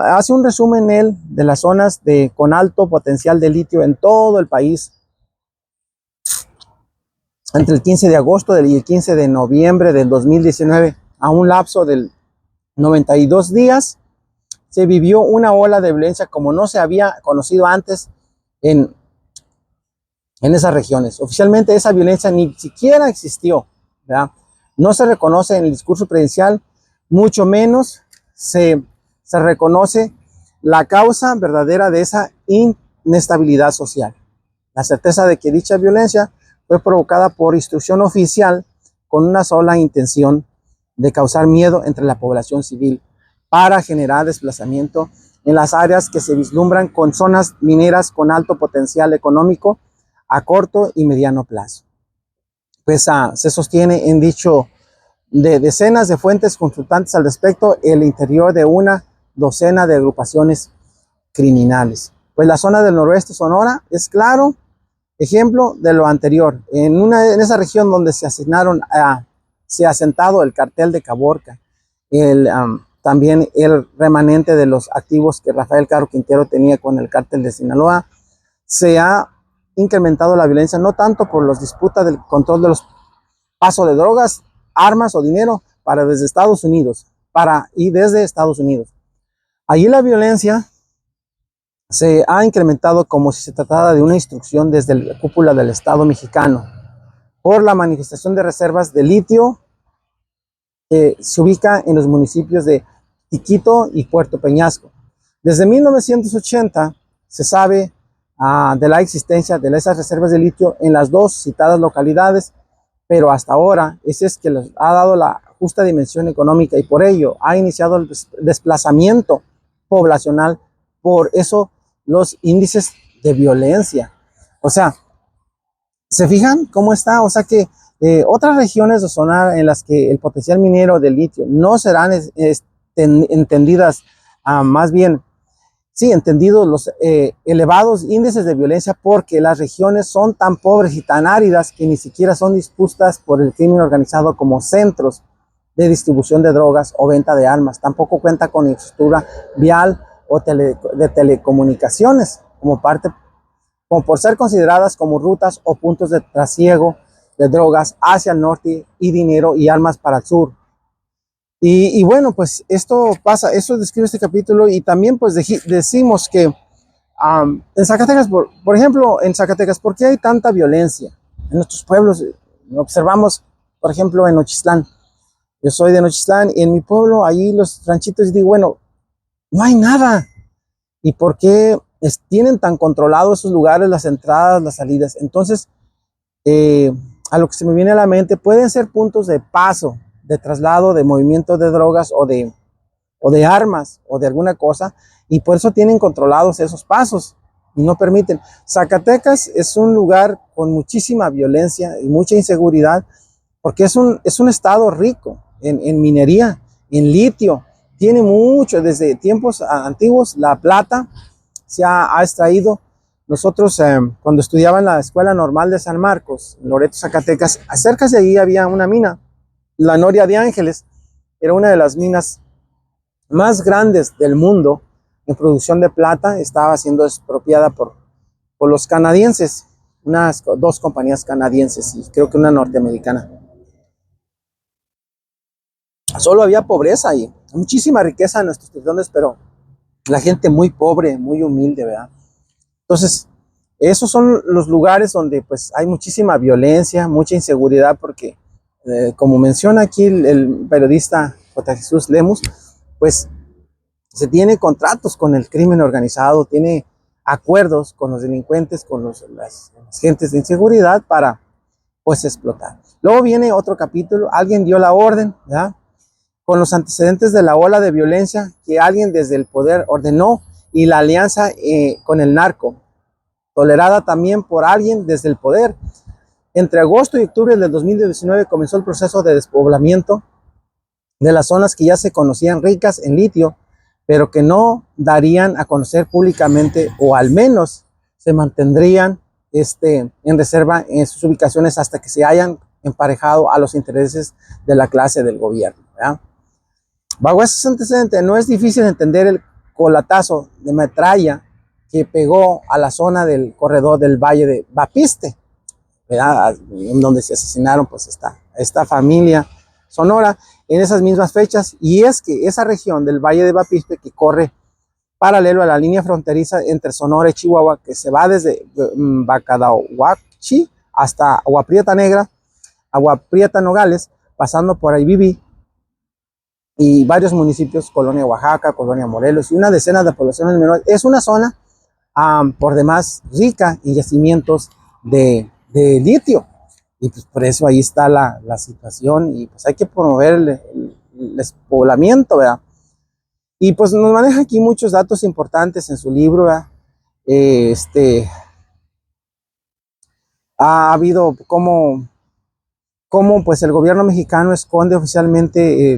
hace un resumen él de las zonas con alto potencial de litio en todo el país, entre el 15 de agosto y el 15 de noviembre del 2019, a un lapso de 92 días, se vivió una ola de violencia como no se había conocido antes en esas regiones. Oficialmente esa violencia ni siquiera existió, ¿verdad? No se reconoce en el discurso presidencial, mucho menos se reconoce la causa verdadera de esa inestabilidad social. La certeza de que dicha violencia fue provocada por instrucción oficial con una sola intención de causar miedo entre la población civil para generar desplazamiento en las áreas que se vislumbran con zonas mineras con alto potencial económico a corto y mediano plazo. Pues se sostiene en dicho de decenas de fuentes consultantes al respecto el interior de una docena de agrupaciones criminales. Pues la zona del noroeste Sonora es claro ejemplo de lo anterior. En esa región donde se ha asentado el cartel de Caborca, también el remanente de los activos que Rafael Caro Quintero tenía con el cártel de Sinaloa, se ha incrementado la violencia, no tanto por las disputas del control de los pasos de drogas, armas o dinero desde Estados Unidos. Allí la violencia se ha incrementado como si se tratara de una instrucción desde la cúpula del Estado mexicano por la manifestación de reservas de litio que se ubica en los municipios de Tiquito y Puerto Peñasco. Desde 1980 se sabe de la existencia de esas reservas de litio en las 2 citadas localidades, pero hasta ahora ese es que les ha dado la justa dimensión económica y por ello ha iniciado el desplazamiento poblacional. Por eso los índices de violencia. O sea, ¿se fijan cómo está? O sea que otras regiones de Sonora en las que el potencial minero de litio no serán entendidas, más bien, sí, entendidos los elevados índices de violencia, porque las regiones son tan pobres y tan áridas que ni siquiera son dispuestas por el crimen organizado como centros de distribución de drogas o venta de armas. Tampoco cuenta con infraestructura vial o de telecomunicaciones como por ser consideradas como rutas o puntos de trasiego de drogas hacia el norte y dinero y armas para el sur. Y bueno, pues esto pasa, eso describe este capítulo, y también pues decimos que en Zacatecas, por ejemplo, en Zacatecas, ¿por qué hay tanta violencia? En nuestros pueblos, observamos, por ejemplo, en Nochistlán. Yo soy de Nochistlán y en mi pueblo, ahí los ranchitos, digo, bueno, no hay nada. ¿Y por qué tienen tan controlados esos lugares, las entradas, las salidas? Entonces, a lo que se me viene a la mente, pueden ser puntos de paso, de traslado, de movimiento de drogas o de armas o de alguna cosa, y por eso tienen controlados esos pasos y no permiten. Zacatecas es un lugar con muchísima violencia y mucha inseguridad, porque es un estado rico en minería, en litio. Tiene mucho, desde tiempos antiguos, la plata se ha extraído. Nosotros, cuando estudiaba en la Escuela Normal de San Marcos, en Loreto, Zacatecas, cerca de ahí había una mina, la Noria de Ángeles. Era una de las minas más grandes del mundo en producción de plata. Estaba siendo expropiada por los canadienses, dos compañías canadienses y creo que una norteamericana. Solo había pobreza ahí, muchísima riqueza en nuestros territorios, pero la gente muy pobre, muy humilde, ¿verdad? Entonces, esos son los lugares donde pues hay muchísima violencia, mucha inseguridad, porque como menciona aquí el periodista J. Jesús Lemus, pues se tiene contratos con el crimen organizado, tiene acuerdos con los delincuentes, con las gentes de inseguridad para pues explotar. Luego viene otro capítulo, alguien dio la orden, ¿verdad? Con los antecedentes de la ola de violencia que alguien desde el poder ordenó, y la alianza con el narco, tolerada también por alguien desde el poder. Entre agosto y octubre del 2019 comenzó el proceso de despoblamiento de las zonas que ya se conocían ricas en litio, pero que no darían a conocer públicamente, o al menos se mantendrían en reserva en sus ubicaciones hasta que se hayan emparejado a los intereses de la clase del gobierno, ¿verdad? Bajo esos antecedentes, no es difícil entender el colatazo de metralla que pegó a la zona del corredor del Valle de Bapiste, ¿verdad? En donde se asesinaron pues esta familia sonora en esas mismas fechas. Y es que esa región del Valle de Bapiste, que corre paralelo a la línea fronteriza entre Sonora y Chihuahua, que se va desde Bacadahuachi hasta Agua Prieta Negra, Agua Prieta Nogales, pasando por Aibibi y varios municipios, Colonia Oaxaca, Colonia Morelos y una decena de poblaciones menores. Es una zona por demás rica en yacimientos de litio, y pues por eso ahí está la situación, y pues hay que promover el despoblamiento, ¿verdad? Y pues nos maneja aquí muchos datos importantes en su libro, ¿verdad? Ha habido como pues el gobierno mexicano esconde oficialmente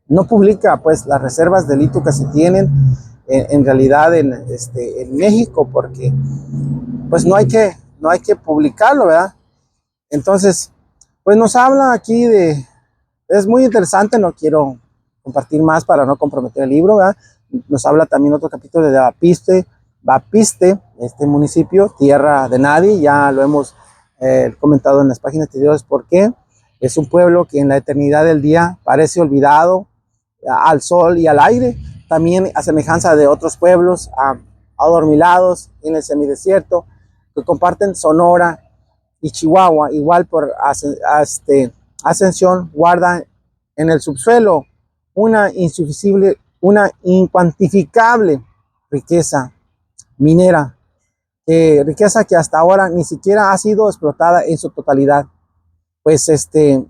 no publica pues las reservas de litio que se tienen en realidad en México, porque pues no hay que publicarlo, ¿verdad? Entonces, pues nos habla aquí es muy interesante, no quiero compartir más para no comprometer el libro, ¿verdad? Nos habla también otro capítulo de Bapiste, este municipio, tierra de nadie, ya lo hemos comentado en las páginas anteriores, porque es un pueblo que en la eternidad del día parece olvidado al sol y al aire, también a semejanza de otros pueblos adormilados en el semidesierto, que comparten Sonora y Chihuahua, igual por ascensión, guardan en el subsuelo una incuantificable riqueza minera, riqueza que hasta ahora ni siquiera ha sido explotada en su totalidad. Pues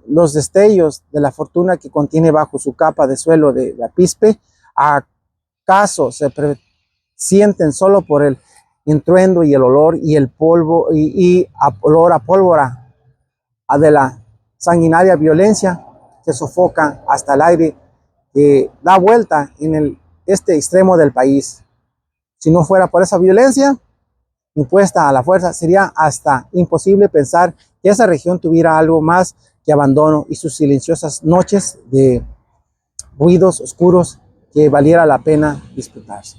los destellos de la fortuna que contiene bajo su capa de suelo de la pispe, acaso se sienten solo por el estruendo y el olor y el polvo y olor a pólvora de la sanguinaria violencia que sofoca hasta el aire, que da vuelta en este extremo del país. Si no fuera por esa violencia impuesta a la fuerza, sería hasta imposible pensar que esa región tuviera algo más que abandono y sus silenciosas noches de ruidos oscuros que valiera la pena disputarse.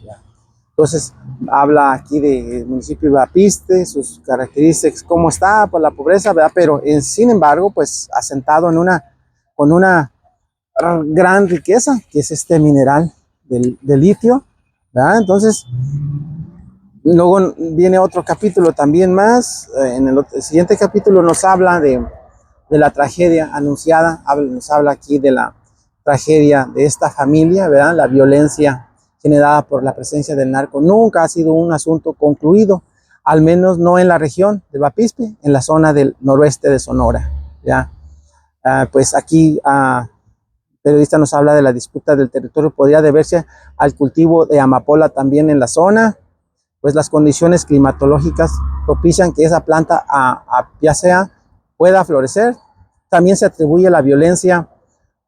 Entonces, habla aquí del municipio de Bapiste, sus características, cómo está, pues la pobreza, ¿verdad? Pero sin embargo, pues asentado con una gran riqueza, que es este mineral del litio, ¿verdad? Entonces, luego viene otro capítulo también más. En el siguiente capítulo nos habla de la tragedia anunciada, nos habla aquí de la tragedia de esta familia, ¿verdad? La violencia generada por la presencia del narco nunca ha sido un asunto concluido, al menos no en la región de Bapispe, en la zona del noroeste de Sonora, ¿ya? Pues aquí el periodista nos habla de la disputa del territorio, podría deberse al cultivo de amapola también en la zona, pues las condiciones climatológicas propician que esa planta apiácea pueda florecer. También se atribuye la violencia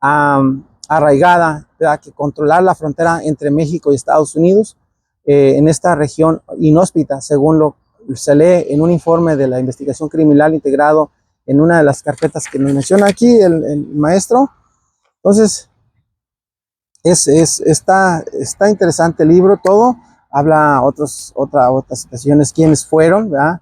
arraigada, ¿verdad? Que controlar la frontera entre México y Estados Unidos en esta región inhóspita, según se lee en un informe de la investigación criminal integrado en una de las carpetas que nos menciona aquí el maestro. Entonces, está interesante el libro, todo. Habla otras situaciones, quiénes fueron, ¿verdad?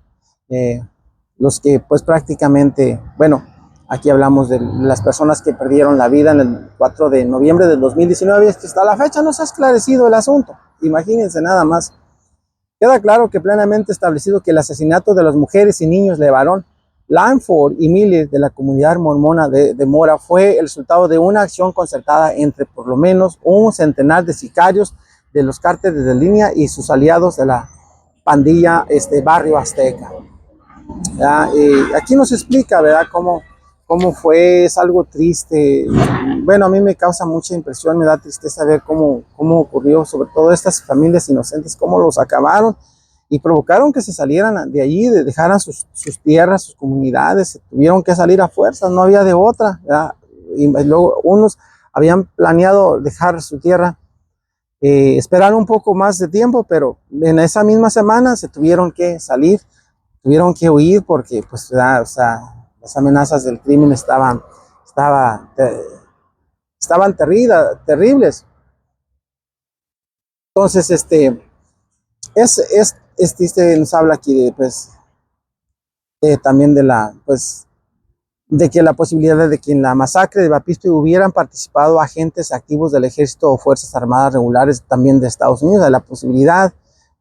Los que pues prácticamente, bueno, aquí hablamos de las personas que perdieron la vida en el 4 de noviembre del 2019, y hasta la fecha no se ha esclarecido el asunto. Imagínense nada más. Queda claro que plenamente establecido que el asesinato de las mujeres y niños de Barón, Lanford y Miller de la comunidad mormona de Mora fue el resultado de una acción concertada entre por lo menos un centenar de sicarios de los cárteles de línea y sus aliados de la pandilla Barrio Azteca. Aquí nos explica, ¿verdad?, cómo fue. Es algo triste. Bueno, a mí me causa mucha impresión, me da tristeza ver cómo ocurrió, sobre todo estas familias inocentes, cómo los acabaron y provocaron que se salieran de allí, dejaran sus tierras, sus comunidades, se tuvieron que salir a fuerzas, no había de otra, ¿verdad? Y luego unos habían planeado dejar su tierra, esperar un poco más de tiempo, pero en esa misma semana se tuvieron que salir, tuvieron que huir porque pues, o sea, las amenazas del crimen estaban terribles. Entonces, nos habla aquí de, pues, también de que la posibilidad de que en la masacre de Bapispe hubieran participado agentes activos del ejército o fuerzas armadas regulares también de Estados Unidos. La posibilidad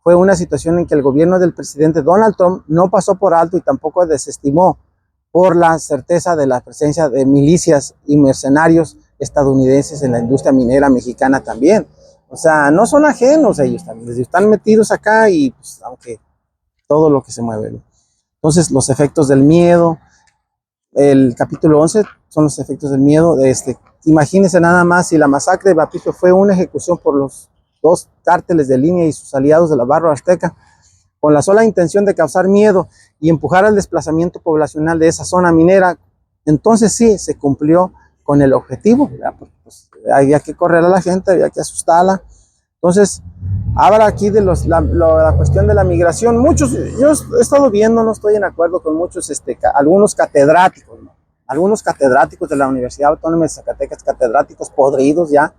fue una situación en que el gobierno del presidente Donald Trump no pasó por alto y tampoco desestimó por la certeza de la presencia de milicias y mercenarios estadounidenses en la industria minera mexicana también. O sea, no son ajenos ellos también, están metidos acá y pues, aunque todo lo que se mueve, ¿no? Entonces, los efectos del miedo, el capítulo 11 son los efectos del miedo. Imagínense nada más si la masacre de Bapispe fue una ejecución por los dos cárteles de línea y sus aliados de la Barrio Azteca, con la sola intención de causar miedo y empujar al desplazamiento poblacional de esa zona minera, entonces sí se cumplió con el objetivo, pues, había que correr a la gente, había que asustarla. Entonces, habla aquí de la cuestión de la migración. Yo he estado viendo, no estoy en acuerdo con muchos, algunos catedráticos, ¿no? Algunos catedráticos de la Universidad Autónoma de Zacatecas, catedráticos podridos ya,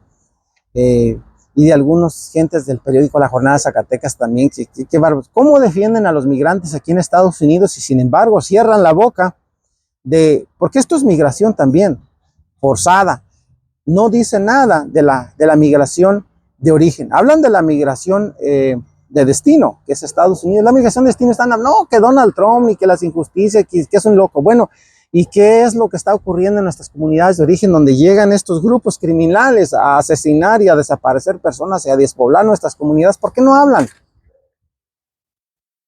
y de algunos gentes del periódico La Jornada de Zacatecas también, qué bárbaros. ¿Cómo defienden a los migrantes aquí en Estados Unidos y sin embargo cierran la boca porque esto es migración también, forzada? No dicen nada de la migración de origen. Hablan de la migración de destino, que es Estados Unidos. La migración de destino están hablando, no, que Donald Trump y que las injusticias, que es un loco. Bueno, ¿y qué es lo que está ocurriendo en nuestras comunidades de origen, donde llegan estos grupos criminales a asesinar y a desaparecer personas y a despoblar nuestras comunidades? ¿Por qué no hablan?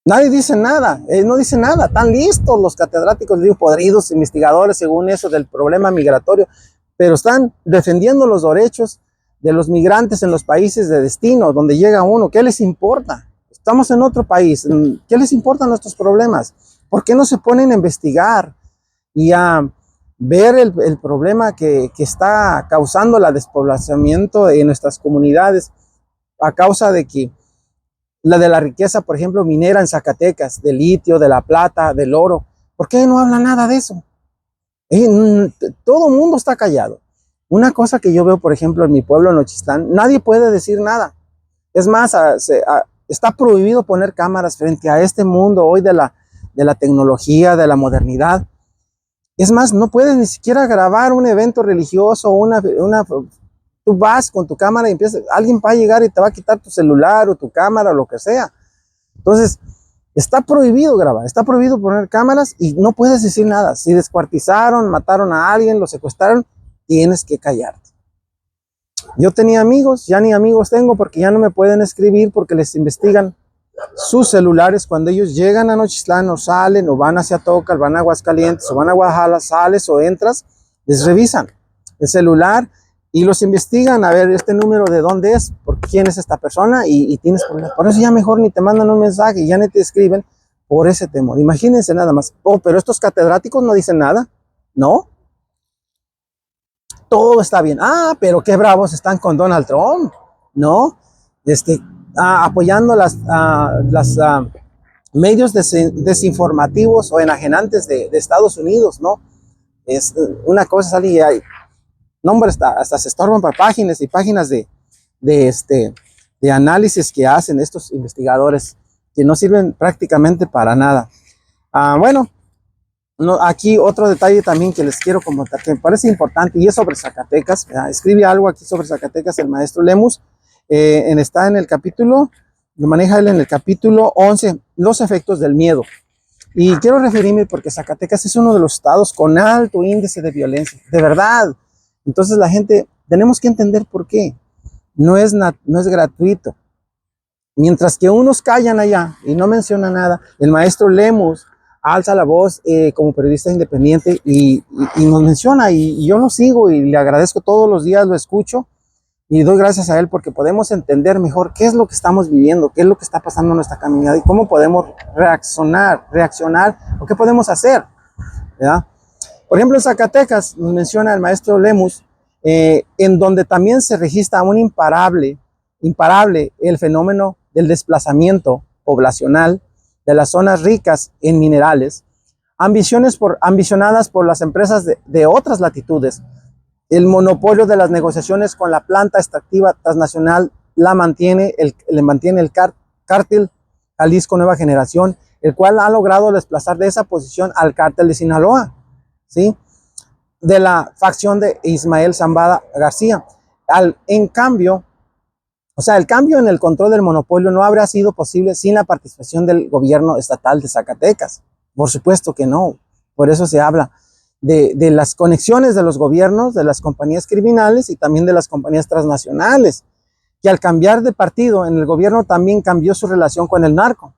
Nadie dice nada, no dice nada. Están listos los catedráticos, digo, podridos, investigadores, según eso, del problema migratorio, pero están defendiendo los derechos de los migrantes en los países de destino, donde llega uno. ¿Qué les importa? Estamos en otro país. ¿Qué les importan nuestros problemas? ¿Por qué no se ponen a investigar y a ver el problema que está causando el despoblamiento en nuestras comunidades a causa de que la riqueza, por ejemplo, minera en Zacatecas, del litio, de la plata, del oro? ¿Por qué no habla nada de eso? Todo el mundo está callado. Una cosa que yo veo, por ejemplo, en mi pueblo, en Nochistlán, nadie puede decir nada. Es más, está prohibido poner cámaras frente a este mundo hoy de la tecnología, de la modernidad. Es más, no puedes ni siquiera grabar un evento religioso, tú vas con tu cámara y alguien va a llegar y te va a quitar tu celular o tu cámara o lo que sea. Entonces, está prohibido grabar, está prohibido poner cámaras y no puedes decir nada. Si descuartizaron, mataron a alguien, lo secuestraron, tienes que callarte. Yo tenía amigos, ya ni amigos tengo porque ya no me pueden escribir porque les investigan sus celulares cuando ellos llegan a Nochistlán o salen o van hacia Tocal, van a Aguascalientes o van a Guadalajara, sales o entras, les revisan el celular y los investigan a ver este número de dónde es, por quién es esta persona y tienes problemas. Por eso ya mejor ni te mandan un mensaje y ya ni te escriben por ese temor. Imagínense nada más. Oh, pero estos catedráticos no dicen nada, ¿no? Todo está bien. Ah, pero qué bravos están con Donald Trump, ¿no? Apoyando los medios desinformativos o enajenantes de Estados Unidos, ¿no? Es una cosa salir y hay, no, hombre, hasta se estorban para páginas y páginas de análisis que hacen estos investigadores que no sirven prácticamente para nada. Bueno, aquí otro detalle también que les quiero comentar, que me parece importante, y es sobre Zacatecas. Escribe algo aquí sobre Zacatecas el maestro Lemus. Está en el capítulo, lo maneja él en el capítulo 11, los efectos del miedo. Y quiero referirme porque Zacatecas es uno de los estados con alto índice de violencia, de verdad. Entonces la gente, tenemos que entender por qué. No es gratuito. Mientras que unos callan allá y no mencionan nada, el maestro Lemus alza la voz como periodista independiente y nos menciona y yo lo sigo y le agradezco todos los días, lo escucho y doy gracias a él porque podemos entender mejor qué es lo que estamos viviendo, qué es lo que está pasando en nuestra caminata y cómo podemos reaccionar o qué podemos hacer, ¿verdad? Por ejemplo, en Zacatecas nos menciona el maestro Lemus, en donde también se registra un imparable el fenómeno del desplazamiento poblacional de las zonas ricas en minerales, ambicionadas por las empresas de otras latitudes. El monopolio de las negociaciones con la planta extractiva transnacional le mantiene el cártel Jalisco Nueva Generación, el cual ha logrado desplazar de esa posición al cártel de Sinaloa, ¿sí? De la facción de Ismael Zambada García. El cambio en el control del monopolio no habría sido posible sin la participación del gobierno estatal de Zacatecas. Por supuesto que no. Por eso se habla de las conexiones de los gobiernos, de las compañías criminales y también de las compañías transnacionales, que al cambiar de partido en el gobierno también cambió su relación con el narco.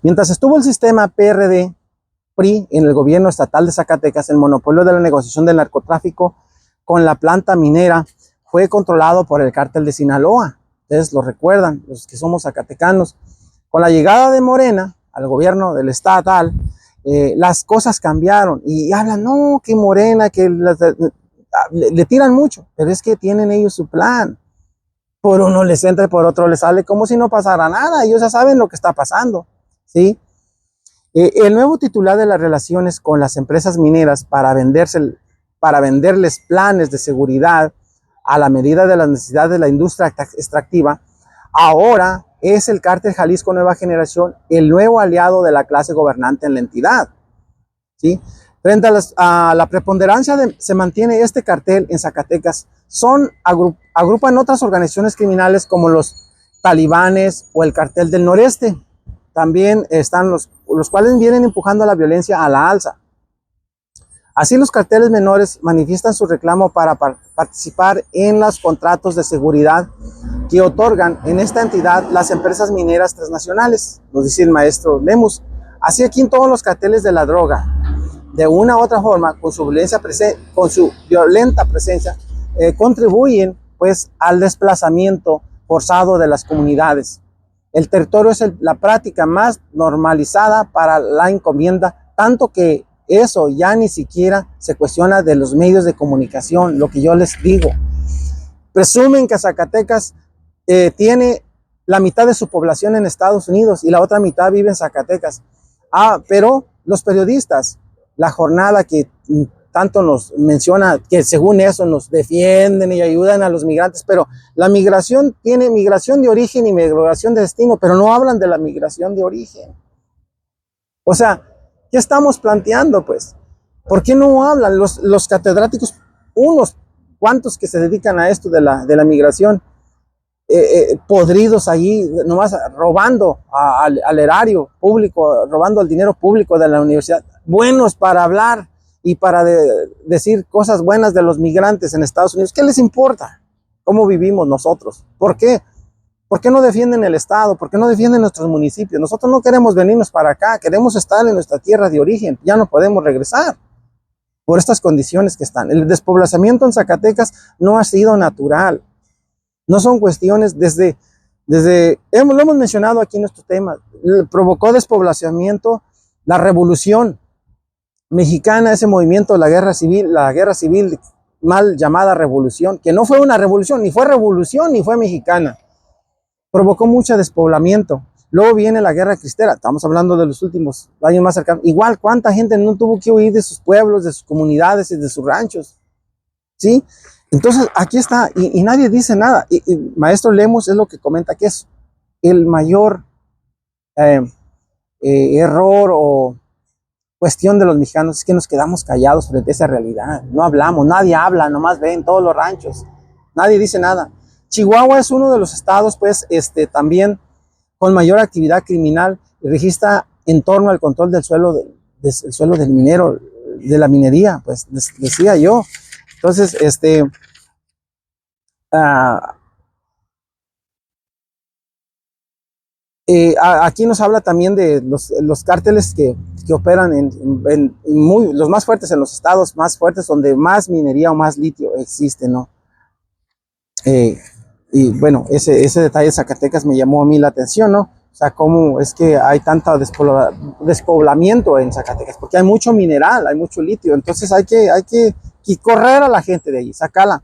Mientras estuvo el sistema PRD-PRI en el gobierno estatal de Zacatecas, el monopolio de la negociación del narcotráfico con la planta minera fue controlado por el cártel de Sinaloa. Ustedes lo recuerdan, los que somos zacatecanos. Con la llegada de Morena al gobierno del estatal, las cosas cambiaron y hablan, no, que Morena, que le tiran mucho, pero es que tienen ellos su plan. Por uno les entra y por otro les sale como si no pasara nada. Ellos ya saben lo que está pasando, ¿sí? El nuevo titular de las relaciones con las empresas mineras para venderles planes de seguridad a la medida de las necesidades de la industria extractiva, ahora es el cártel Jalisco Nueva Generación, el nuevo aliado de la clase gobernante en la entidad, ¿sí? Frente a la preponderancia se mantiene este cartel en Zacatecas, agrupan otras organizaciones criminales como los talibanes o el cartel del noreste. También están los cuales vienen empujando la violencia a la alza. Así los carteles menores manifiestan su reclamo para participar en los contratos de seguridad que otorgan en esta entidad las empresas mineras transnacionales, nos dice el maestro Lemus. Así aquí en todos los carteles de la droga, de una u otra forma, con su violenta presencia, contribuyen pues al desplazamiento forzado de las comunidades. El territorio es la práctica más normalizada para la encomienda, tanto que eso ya ni siquiera se cuestiona de los medios de comunicación, lo que yo les digo. Presumen que Zacatecas tiene la mitad de su población en Estados Unidos y la otra mitad vive en Zacatecas. Pero los periodistas, la jornada que tanto nos menciona, que según eso nos defienden y ayudan a los migrantes, pero la migración tiene migración de origen y migración de destino, pero no hablan de la migración de origen. O sea, ¿qué estamos planteando, pues? ¿Por qué no hablan los catedráticos, unos cuantos que se dedican a esto de la migración, podridos allí, nomás robando al erario público, robando el dinero público de la universidad, buenos para hablar y para decir cosas buenas de los migrantes en Estados Unidos? ¿Qué les importa cómo vivimos nosotros? ¿Por qué? ¿Por qué no defienden el Estado? ¿Por qué no defienden nuestros municipios? Nosotros no queremos venirnos para acá, queremos estar en nuestra tierra de origen, ya no podemos regresar por estas condiciones que están. El despoblamiento en Zacatecas no ha sido natural, no son cuestiones lo hemos mencionado aquí en nuestro tema, provocó despoblamiento la revolución mexicana, ese movimiento, la guerra civil mal llamada revolución, que no fue una revolución, ni fue mexicana, provocó mucho despoblamiento. Luego viene la guerra cristera, estamos hablando de los últimos años más cercanos. Igual, ¿cuánta gente no tuvo que huir de sus pueblos, de sus comunidades y de sus ranchos? ¿Sí? Entonces, aquí está, y nadie dice nada. Y Maestro Lemos es lo que comenta, que es el mayor error o cuestión de los mexicanos, es que nos quedamos callados frente a esa realidad. No hablamos, nadie habla, nomás ven todos los ranchos. Nadie dice nada. Chihuahua es uno de los estados, pues, también con mayor actividad criminal y registra en torno al control del suelo, del suelo del minero, de la minería, pues, decía yo. Entonces, aquí nos habla también de los cárteles que operan los más fuertes en los estados más fuertes, donde más minería o más litio existe, ¿no? Y bueno, ese detalle de Zacatecas me llamó a mí la atención, ¿no? O sea, cómo es que hay tanto despoblamiento en Zacatecas, porque hay mucho mineral, hay mucho litio, entonces hay que correr a la gente de ahí, sacarla.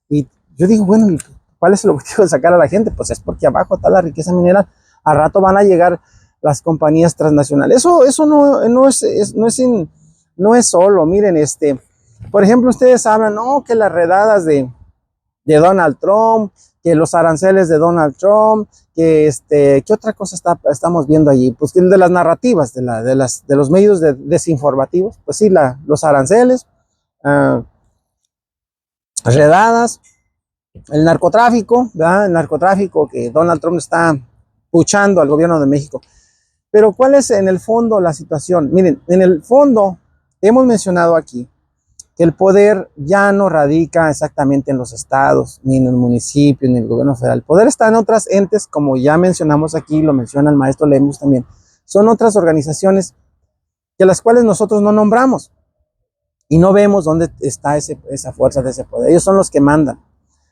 Y yo digo, bueno, ¿cuál es el objetivo de sacar a la gente? Pues es porque abajo está la riqueza mineral. Al rato van a llegar las compañías transnacionales. Eso no es solo. Miren, por ejemplo, ustedes hablan, no, que las redadas de Donald Trump, que los aranceles de Donald Trump, que ¿qué otra cosa estamos viendo allí? Pues de las narrativas, de los medios desinformativos, pues sí, los aranceles, redadas, el narcotráfico, ¿verdad? El narcotráfico que Donald Trump está puchando al gobierno de México. Pero ¿cuál es en el fondo la situación? Miren, en el fondo hemos mencionado aquí que el poder ya no radica exactamente en los estados, ni en el municipio, ni en el gobierno federal. El poder está en otras entes, como ya mencionamos aquí, lo menciona el maestro Lemus también. Son otras organizaciones que las cuales nosotros no nombramos y no vemos dónde está esa fuerza de ese poder. Ellos son los que mandan.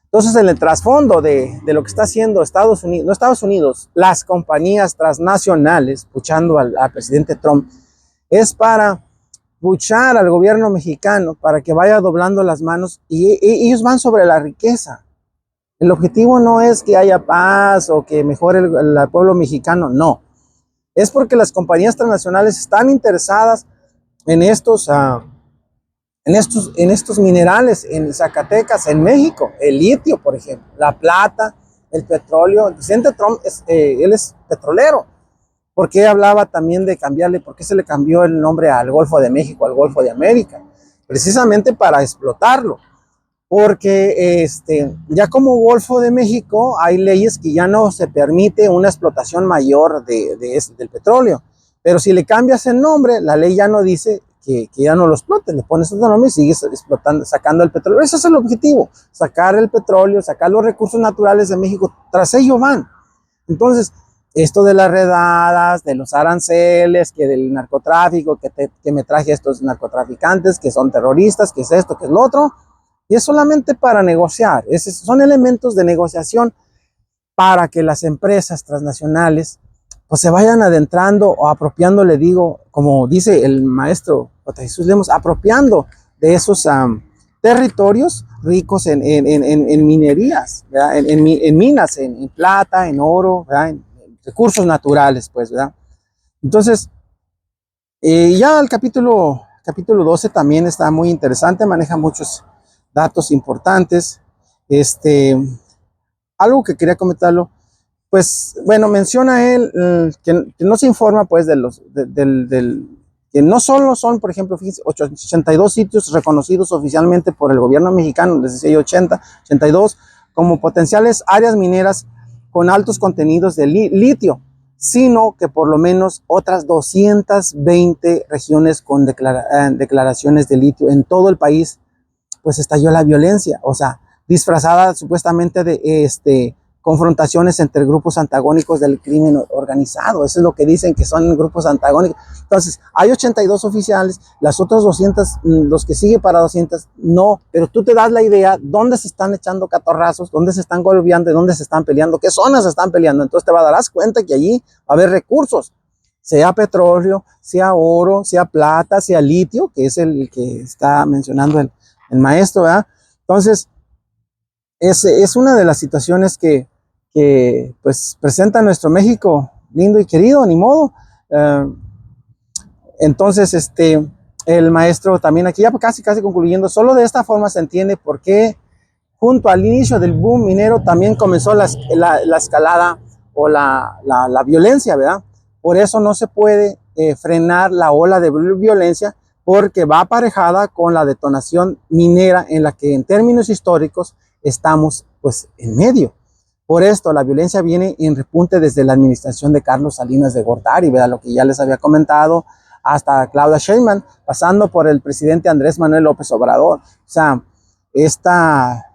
Entonces, en el trasfondo de lo que está haciendo Estados Unidos, las compañías transnacionales, puchando al presidente Trump, es para puchar al gobierno mexicano, para que vaya doblando las manos, y ellos van sobre la riqueza. El objetivo no es que haya paz o que mejore el pueblo mexicano, no. Es porque las compañías transnacionales están interesadas en estos minerales, en Zacatecas, en México, el litio, por ejemplo, la plata, el petróleo. El presidente Trump, él es petrolero. ¿Por qué hablaba también de cambiarle? ¿Por qué se le cambió el nombre al Golfo de México, al Golfo de América? Precisamente para explotarlo. Porque ya como Golfo de México hay leyes que ya no se permite una explotación mayor del petróleo. Pero si le cambias el nombre, la ley ya no dice que ya no lo explotes, le pones otro nombre y sigues explotando, sacando el petróleo. Ese es el objetivo, sacar el petróleo, sacar los recursos naturales de México, tras ello van. Entonces, esto de las redadas, de los aranceles, que del narcotráfico, que me traje estos narcotraficantes, que son terroristas, que es esto, que es lo otro, y es solamente para negociar. Son elementos de negociación para que las empresas transnacionales pues se vayan adentrando o apropiando, le digo, como dice el maestro J. Jesús Lemos, apropiando de esos territorios ricos en minerías, ¿verdad? En minas, en plata, en oro, ¿verdad? En recursos naturales, pues, ¿verdad? Entonces, ya el capítulo 12 también está muy interesante, maneja muchos datos importantes. Algo que quería comentarlo, pues, bueno, menciona él que no se informa, pues, que no solo son, por ejemplo, fíjense, 82 sitios reconocidos oficialmente por el gobierno mexicano, les decía yo 82, como potenciales áreas mineras con altos contenidos de litio, sino que por lo menos otras 220 regiones con declaraciones de litio en todo el país, pues estalló la violencia, o sea, disfrazada supuestamente de confrontaciones entre grupos antagónicos del crimen organizado. Eso es lo que dicen, que son grupos antagónicos. Entonces, hay 82 oficiales, las otras 200, los que siguen para 200, no, pero tú te das la idea dónde se están echando catorrazos, dónde se están golpeando, dónde se están peleando, qué zonas se están peleando. Entonces te darás cuenta que allí va a haber recursos, sea petróleo, sea oro, sea plata, sea litio, que es el que está mencionando el maestro, ¿verdad? Entonces, es una de las situaciones que pues presenta nuestro México lindo y querido, ni modo. Entonces, el maestro también aquí, ya casi concluyendo, solo de esta forma se entiende por qué junto al inicio del boom minero también comenzó la escalada o la violencia, ¿verdad? Por eso no se puede frenar la ola de violencia, porque va aparejada con la detonación minera en la que en términos históricos estamos pues en medio. Por esto la violencia viene en repunte desde la administración de Carlos Salinas de Gortari, ¿verdad? Lo que ya les había comentado, hasta Claudia Sheinbaum, pasando por el presidente Andrés Manuel López Obrador. O sea, esta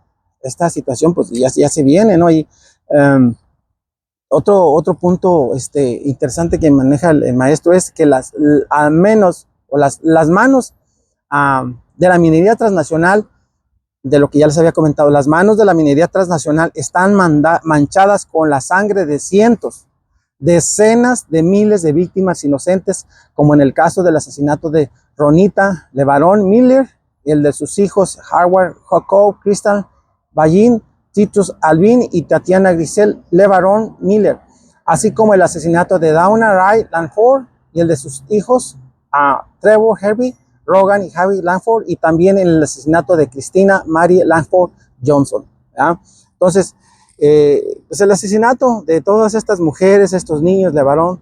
situación pues ya se viene, ¿no? Y otro punto interesante que maneja el maestro es que al menos o las manos de la minería transnacional, de lo que ya les había comentado, las manos de la minería transnacional están manchadas con la sangre de cientos, decenas de miles de víctimas inocentes, como en el caso del asesinato de Ronita LeBaron Miller, el de sus hijos Howard Jacob Crystal Ballin, Titus Alvin y Tatiana Grisel LeBaron Miller, así como el asesinato de Donna Ray Langford y el de sus hijos Trevor Herbie Rogan y Javi Langford, y también el asesinato de Cristina Mary Langford Johnson, ¿ya? Entonces, pues el asesinato de todas estas mujeres, estos niños de varón,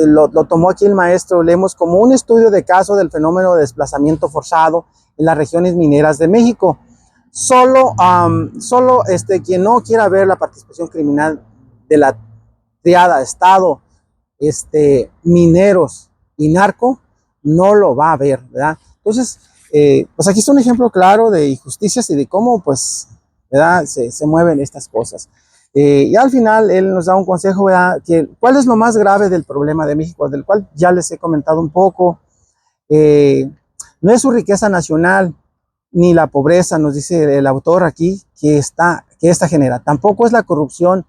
lo tomó aquí el maestro Lemos como un estudio de caso del fenómeno de desplazamiento forzado en las regiones mineras de México. Solo quien no quiera ver la participación criminal de la triada Estado, mineros y narco, no lo va a ver, ¿verdad? Entonces, pues aquí está un ejemplo claro de injusticias y de cómo, pues, ¿verdad? Se mueven estas cosas. Y al final, él nos da un consejo, ¿verdad? ¿Cuál es lo más grave del problema de México? Del cual ya les he comentado un poco. No es su riqueza nacional, ni la pobreza, nos dice el autor aquí, que esta genera. Tampoco es la corrupción,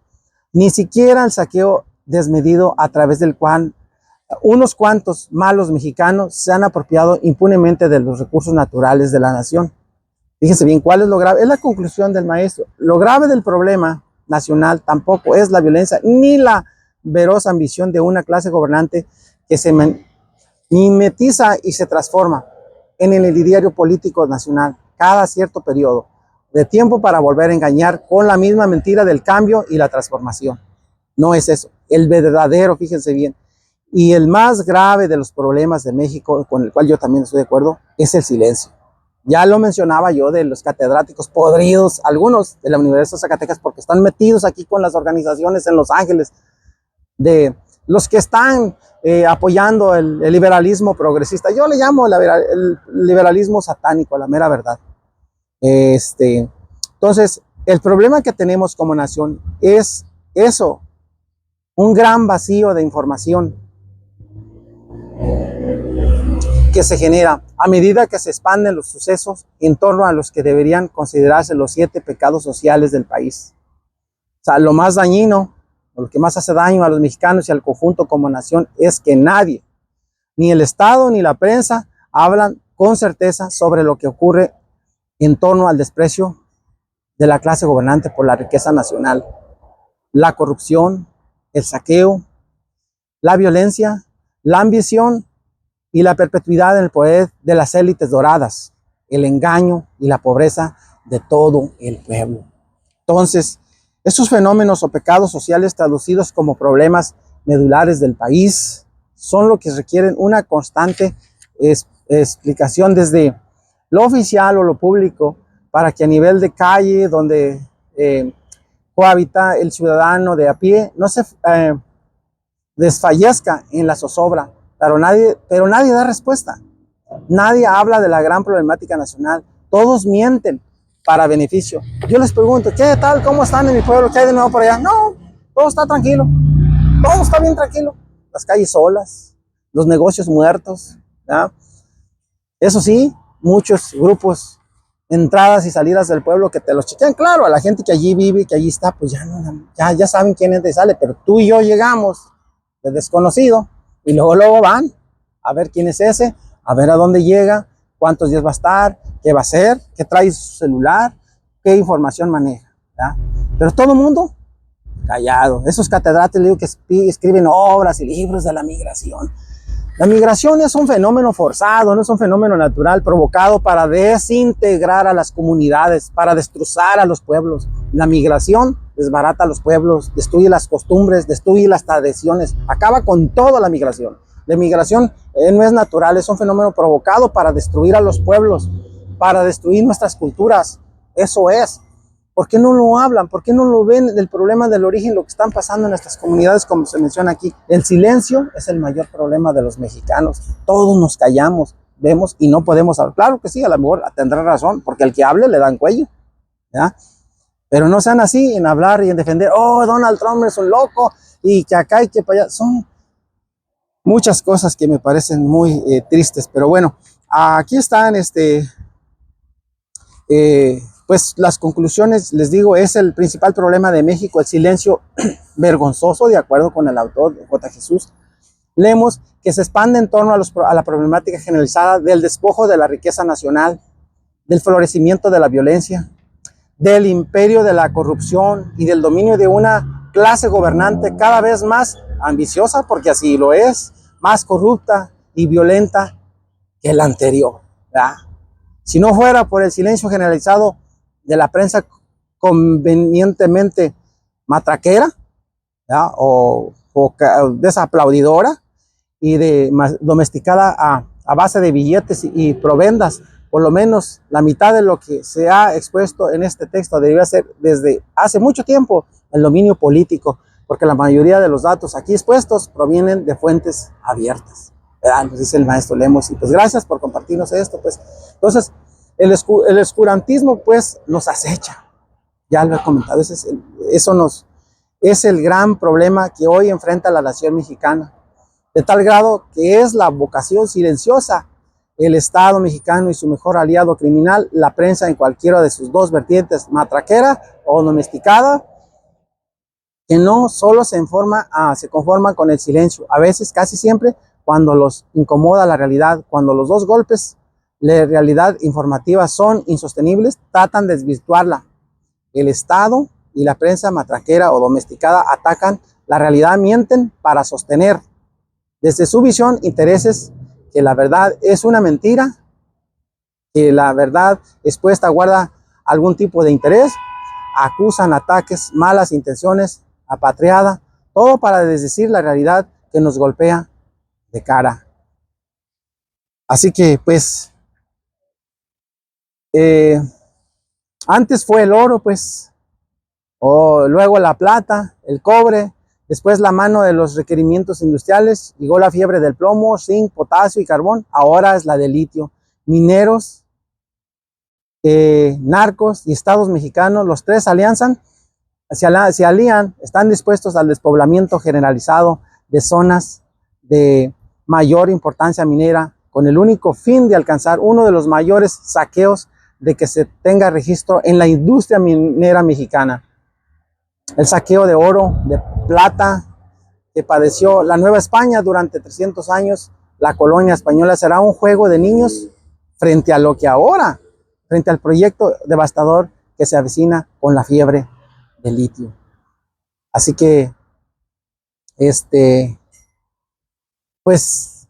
ni siquiera el saqueo desmedido a través del cual unos cuantos malos mexicanos se han apropiado impunemente de los recursos naturales de la nación. Fíjense bien, ¿cuál es lo grave? Es la conclusión del maestro. Lo grave del problema nacional tampoco es la violencia ni la verosa ambición de una clase gobernante que se mimetiza y se transforma en el ideario político nacional cada cierto periodo de tiempo para volver a engañar con la misma mentira del cambio y la transformación. No es eso. El verdadero, fíjense bien, y el más grave de los problemas de México, con el cual yo también estoy de acuerdo, es el silencio. Ya lo mencionaba yo de los catedráticos podridos, algunos de la Universidad de Zacatecas, porque están metidos aquí con las organizaciones en Los Ángeles, de los que están apoyando el liberalismo progresista. Yo le llamo el liberalismo satánico, a la mera verdad. Entonces, el problema que tenemos como nación es eso, un gran vacío de información. que se genera a medida que se expanden los sucesos en torno a los que deberían considerarse los 7 pecados sociales del país. O sea, lo más dañino, o lo que más hace daño a los mexicanos y al conjunto como nación es que nadie, ni el Estado ni la prensa, hablan con certeza sobre lo que ocurre en torno al desprecio de la clase gobernante por la riqueza nacional, la corrupción, el saqueo, la violencia, la ambición y la perpetuidad en el poder de las élites doradas, el engaño y la pobreza de todo el pueblo. Entonces, estos fenómenos o pecados sociales traducidos como problemas medulares del país son lo que requieren una constante explicación desde lo oficial o lo público para que a nivel de calle, donde cohabita el ciudadano de a pie, no se desfallezca en la zozobra, pero nadie da respuesta. Nadie habla de la gran problemática nacional. Todos mienten para beneficio. Yo les pregunto, ¿qué tal? ¿Cómo están en mi pueblo? ¿Qué hay de nuevo por allá? No, todo está tranquilo. Todo está bien tranquilo. Las calles solas, los negocios muertos, ¿ya? Eso sí, muchos grupos, entradas y salidas del pueblo que te los chequean. Claro, a la gente que allí vive, que allí está, pues ya saben quién entra y sale, pero tú y yo llegamos de desconocido y luego van a ver quién es ese, a ver a dónde llega, cuántos días va a estar, qué va a hacer, qué trae su celular, qué información maneja, ¿ya? Pero todo el mundo callado. Esos catedráticos, digo, que escriben obras y libros de la migración. La migración es un fenómeno forzado, no es un fenómeno natural provocado para desintegrar a las comunidades, para destrozar a los pueblos. La migración desbarata a los pueblos, destruye las costumbres, destruye las tradiciones, acaba con toda la migración. La migración no es natural, es un fenómeno provocado para destruir a los pueblos, para destruir nuestras culturas. Eso es. ¿Por qué no lo hablan? ¿Por qué no lo ven del problema del origen, lo que están pasando en nuestras comunidades, como se menciona aquí? El silencio es el mayor problema de los mexicanos. Todos nos callamos, vemos y no podemos hablar. Claro que sí, a lo mejor tendrá razón, porque al que hable le dan cuello, ¿ya? Pero no sean así en hablar y en defender, oh, Donald Trump es un loco, y que acá y que para allá. Son muchas cosas que me parecen muy tristes, pero bueno, aquí están pues las conclusiones, les digo, es el principal problema de México, el silencio vergonzoso, de acuerdo con el autor J. Jesús Lemos, que se expande en torno a la problemática generalizada del despojo de la riqueza nacional, del florecimiento de la violencia, del imperio de la corrupción y del dominio de una clase gobernante cada vez más ambiciosa, porque así lo es, más corrupta y violenta que la anterior, ¿verdad? Si no fuera por el silencio generalizado de la prensa convenientemente matraquera, ¿ya? O desaplaudidora y domesticada a base de billetes y provendas, por lo menos la mitad de lo que se ha expuesto en este texto debería ser desde hace mucho tiempo el dominio político, porque la mayoría de los datos aquí expuestos provienen de fuentes abiertas, ¿verdad? Nos dice el maestro Lemos, y pues gracias por compartirnos esto, pues. Entonces, el oscurantismo pues nos acecha, ya lo he comentado, eso es el gran problema que hoy enfrenta la nación mexicana, de tal grado que es la vocación silenciosa, el Estado mexicano y su mejor aliado criminal, la prensa en cualquiera de sus dos vertientes, matraquera o domesticada, que no solo se conforman con el silencio, a veces, casi siempre, cuando los incomoda la realidad, cuando los dos golpes de realidad informativa son insostenibles, tratan de desvirtuarla. El Estado y la prensa matraquera o domesticada atacan la realidad, mienten para sostener desde su visión intereses, que la verdad es una mentira, que la verdad expuesta guarda algún tipo de interés, acusan ataques, malas intenciones, apatriada, todo para desdecir la realidad que nos golpea de cara. Así que pues antes fue el oro, pues, o luego la plata, el cobre, después la mano de los requerimientos industriales, llegó la fiebre del plomo, zinc, potasio y carbón, ahora es la de litio. Mineros, narcos y estados mexicanos, los tres se alían, están dispuestos al despoblamiento generalizado de zonas de mayor importancia minera con el único fin de alcanzar uno de los mayores saqueos de que se tenga registro en la industria minera mexicana. El saqueo de oro, de plata, que padeció la Nueva España durante 300 años, la colonia española, será un juego de niños frente a lo que ahora, frente al proyecto devastador que se avecina con la fiebre del litio. Así que, pues,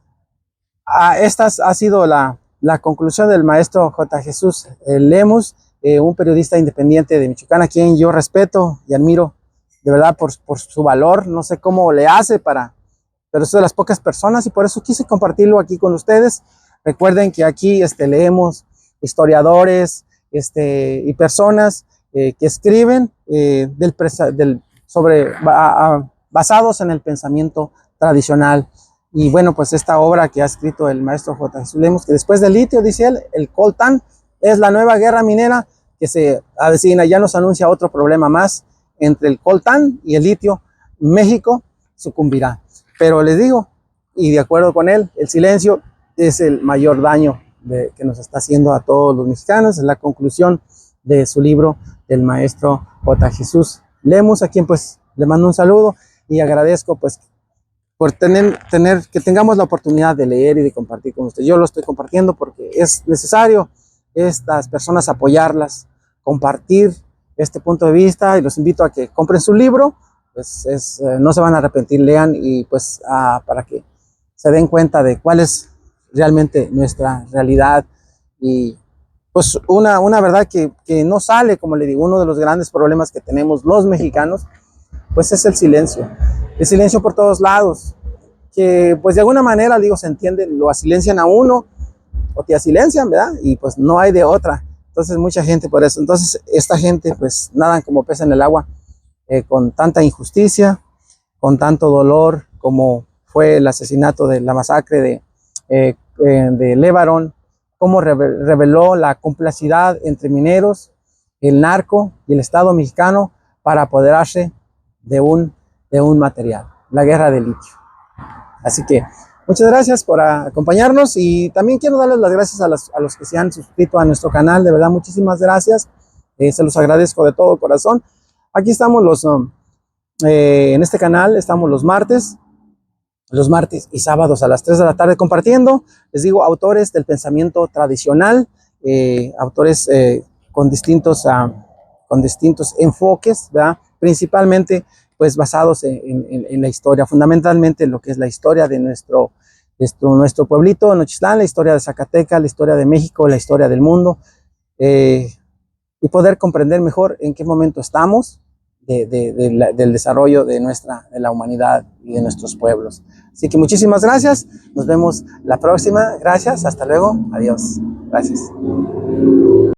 esta ha sido la conclusión del maestro J. Jesús Lemus, un periodista independiente de Michoacán, a quien yo respeto y admiro de verdad por su valor. No sé cómo le hace pero es de las pocas personas y por eso quise compartirlo aquí con ustedes. Recuerden que aquí leemos historiadores y personas que escriben basados en el pensamiento tradicional. Y bueno, pues esta obra que ha escrito el maestro J. Jesús Lemus, que después del litio, dice él, el coltán es la nueva guerra minera que se avecina. Ya nos anuncia otro problema más entre el coltán y el litio. México sucumbirá. Pero les digo, y de acuerdo con él, el silencio es el mayor daño que nos está haciendo a todos los mexicanos. Es la conclusión de su libro del maestro J. Jesús Lemus, a quien pues le mando un saludo y agradezco pues por que tengamos la oportunidad de leer y de compartir con ustedes. Yo lo estoy compartiendo porque es necesario estas personas apoyarlas, compartir este punto de vista, y los invito a que compren su libro. Pues no se van a arrepentir, lean y pues para que se den cuenta de cuál es realmente nuestra realidad. Y pues una verdad que no sale, como le digo, uno de los grandes problemas que tenemos los mexicanos, pues es el silencio por todos lados, que pues de alguna manera, digo, se entiende, lo silencian a uno o te silencian, ¿verdad? Y pues no hay de otra. Entonces mucha gente por eso, entonces esta gente pues nadan como pez en el agua, con tanta injusticia, con tanto dolor como fue el asesinato de la masacre de Levarón, cómo reveló la complicidad entre mineros, el narco y el Estado mexicano para apoderarse de un material, la guerra del litio. Así que muchas gracias por acompañarnos y también quiero darles las gracias a los que se han suscrito a nuestro canal. De verdad, muchísimas gracias. Se los agradezco de todo corazón. Aquí estamos en este canal estamos los martes y sábados a las 3 de la tarde compartiendo, les digo, autores del pensamiento tradicional, autores con distintos enfoques, ¿verdad? Principalmente pues basados en la historia, fundamentalmente en lo que es la historia de nuestro pueblito, Nochistlán, la historia de Zacatecas, la historia de México, la historia del mundo, y poder comprender mejor en qué momento estamos del desarrollo de la humanidad y de nuestros pueblos. Así que muchísimas gracias, nos vemos la próxima, gracias, hasta luego, adiós, gracias.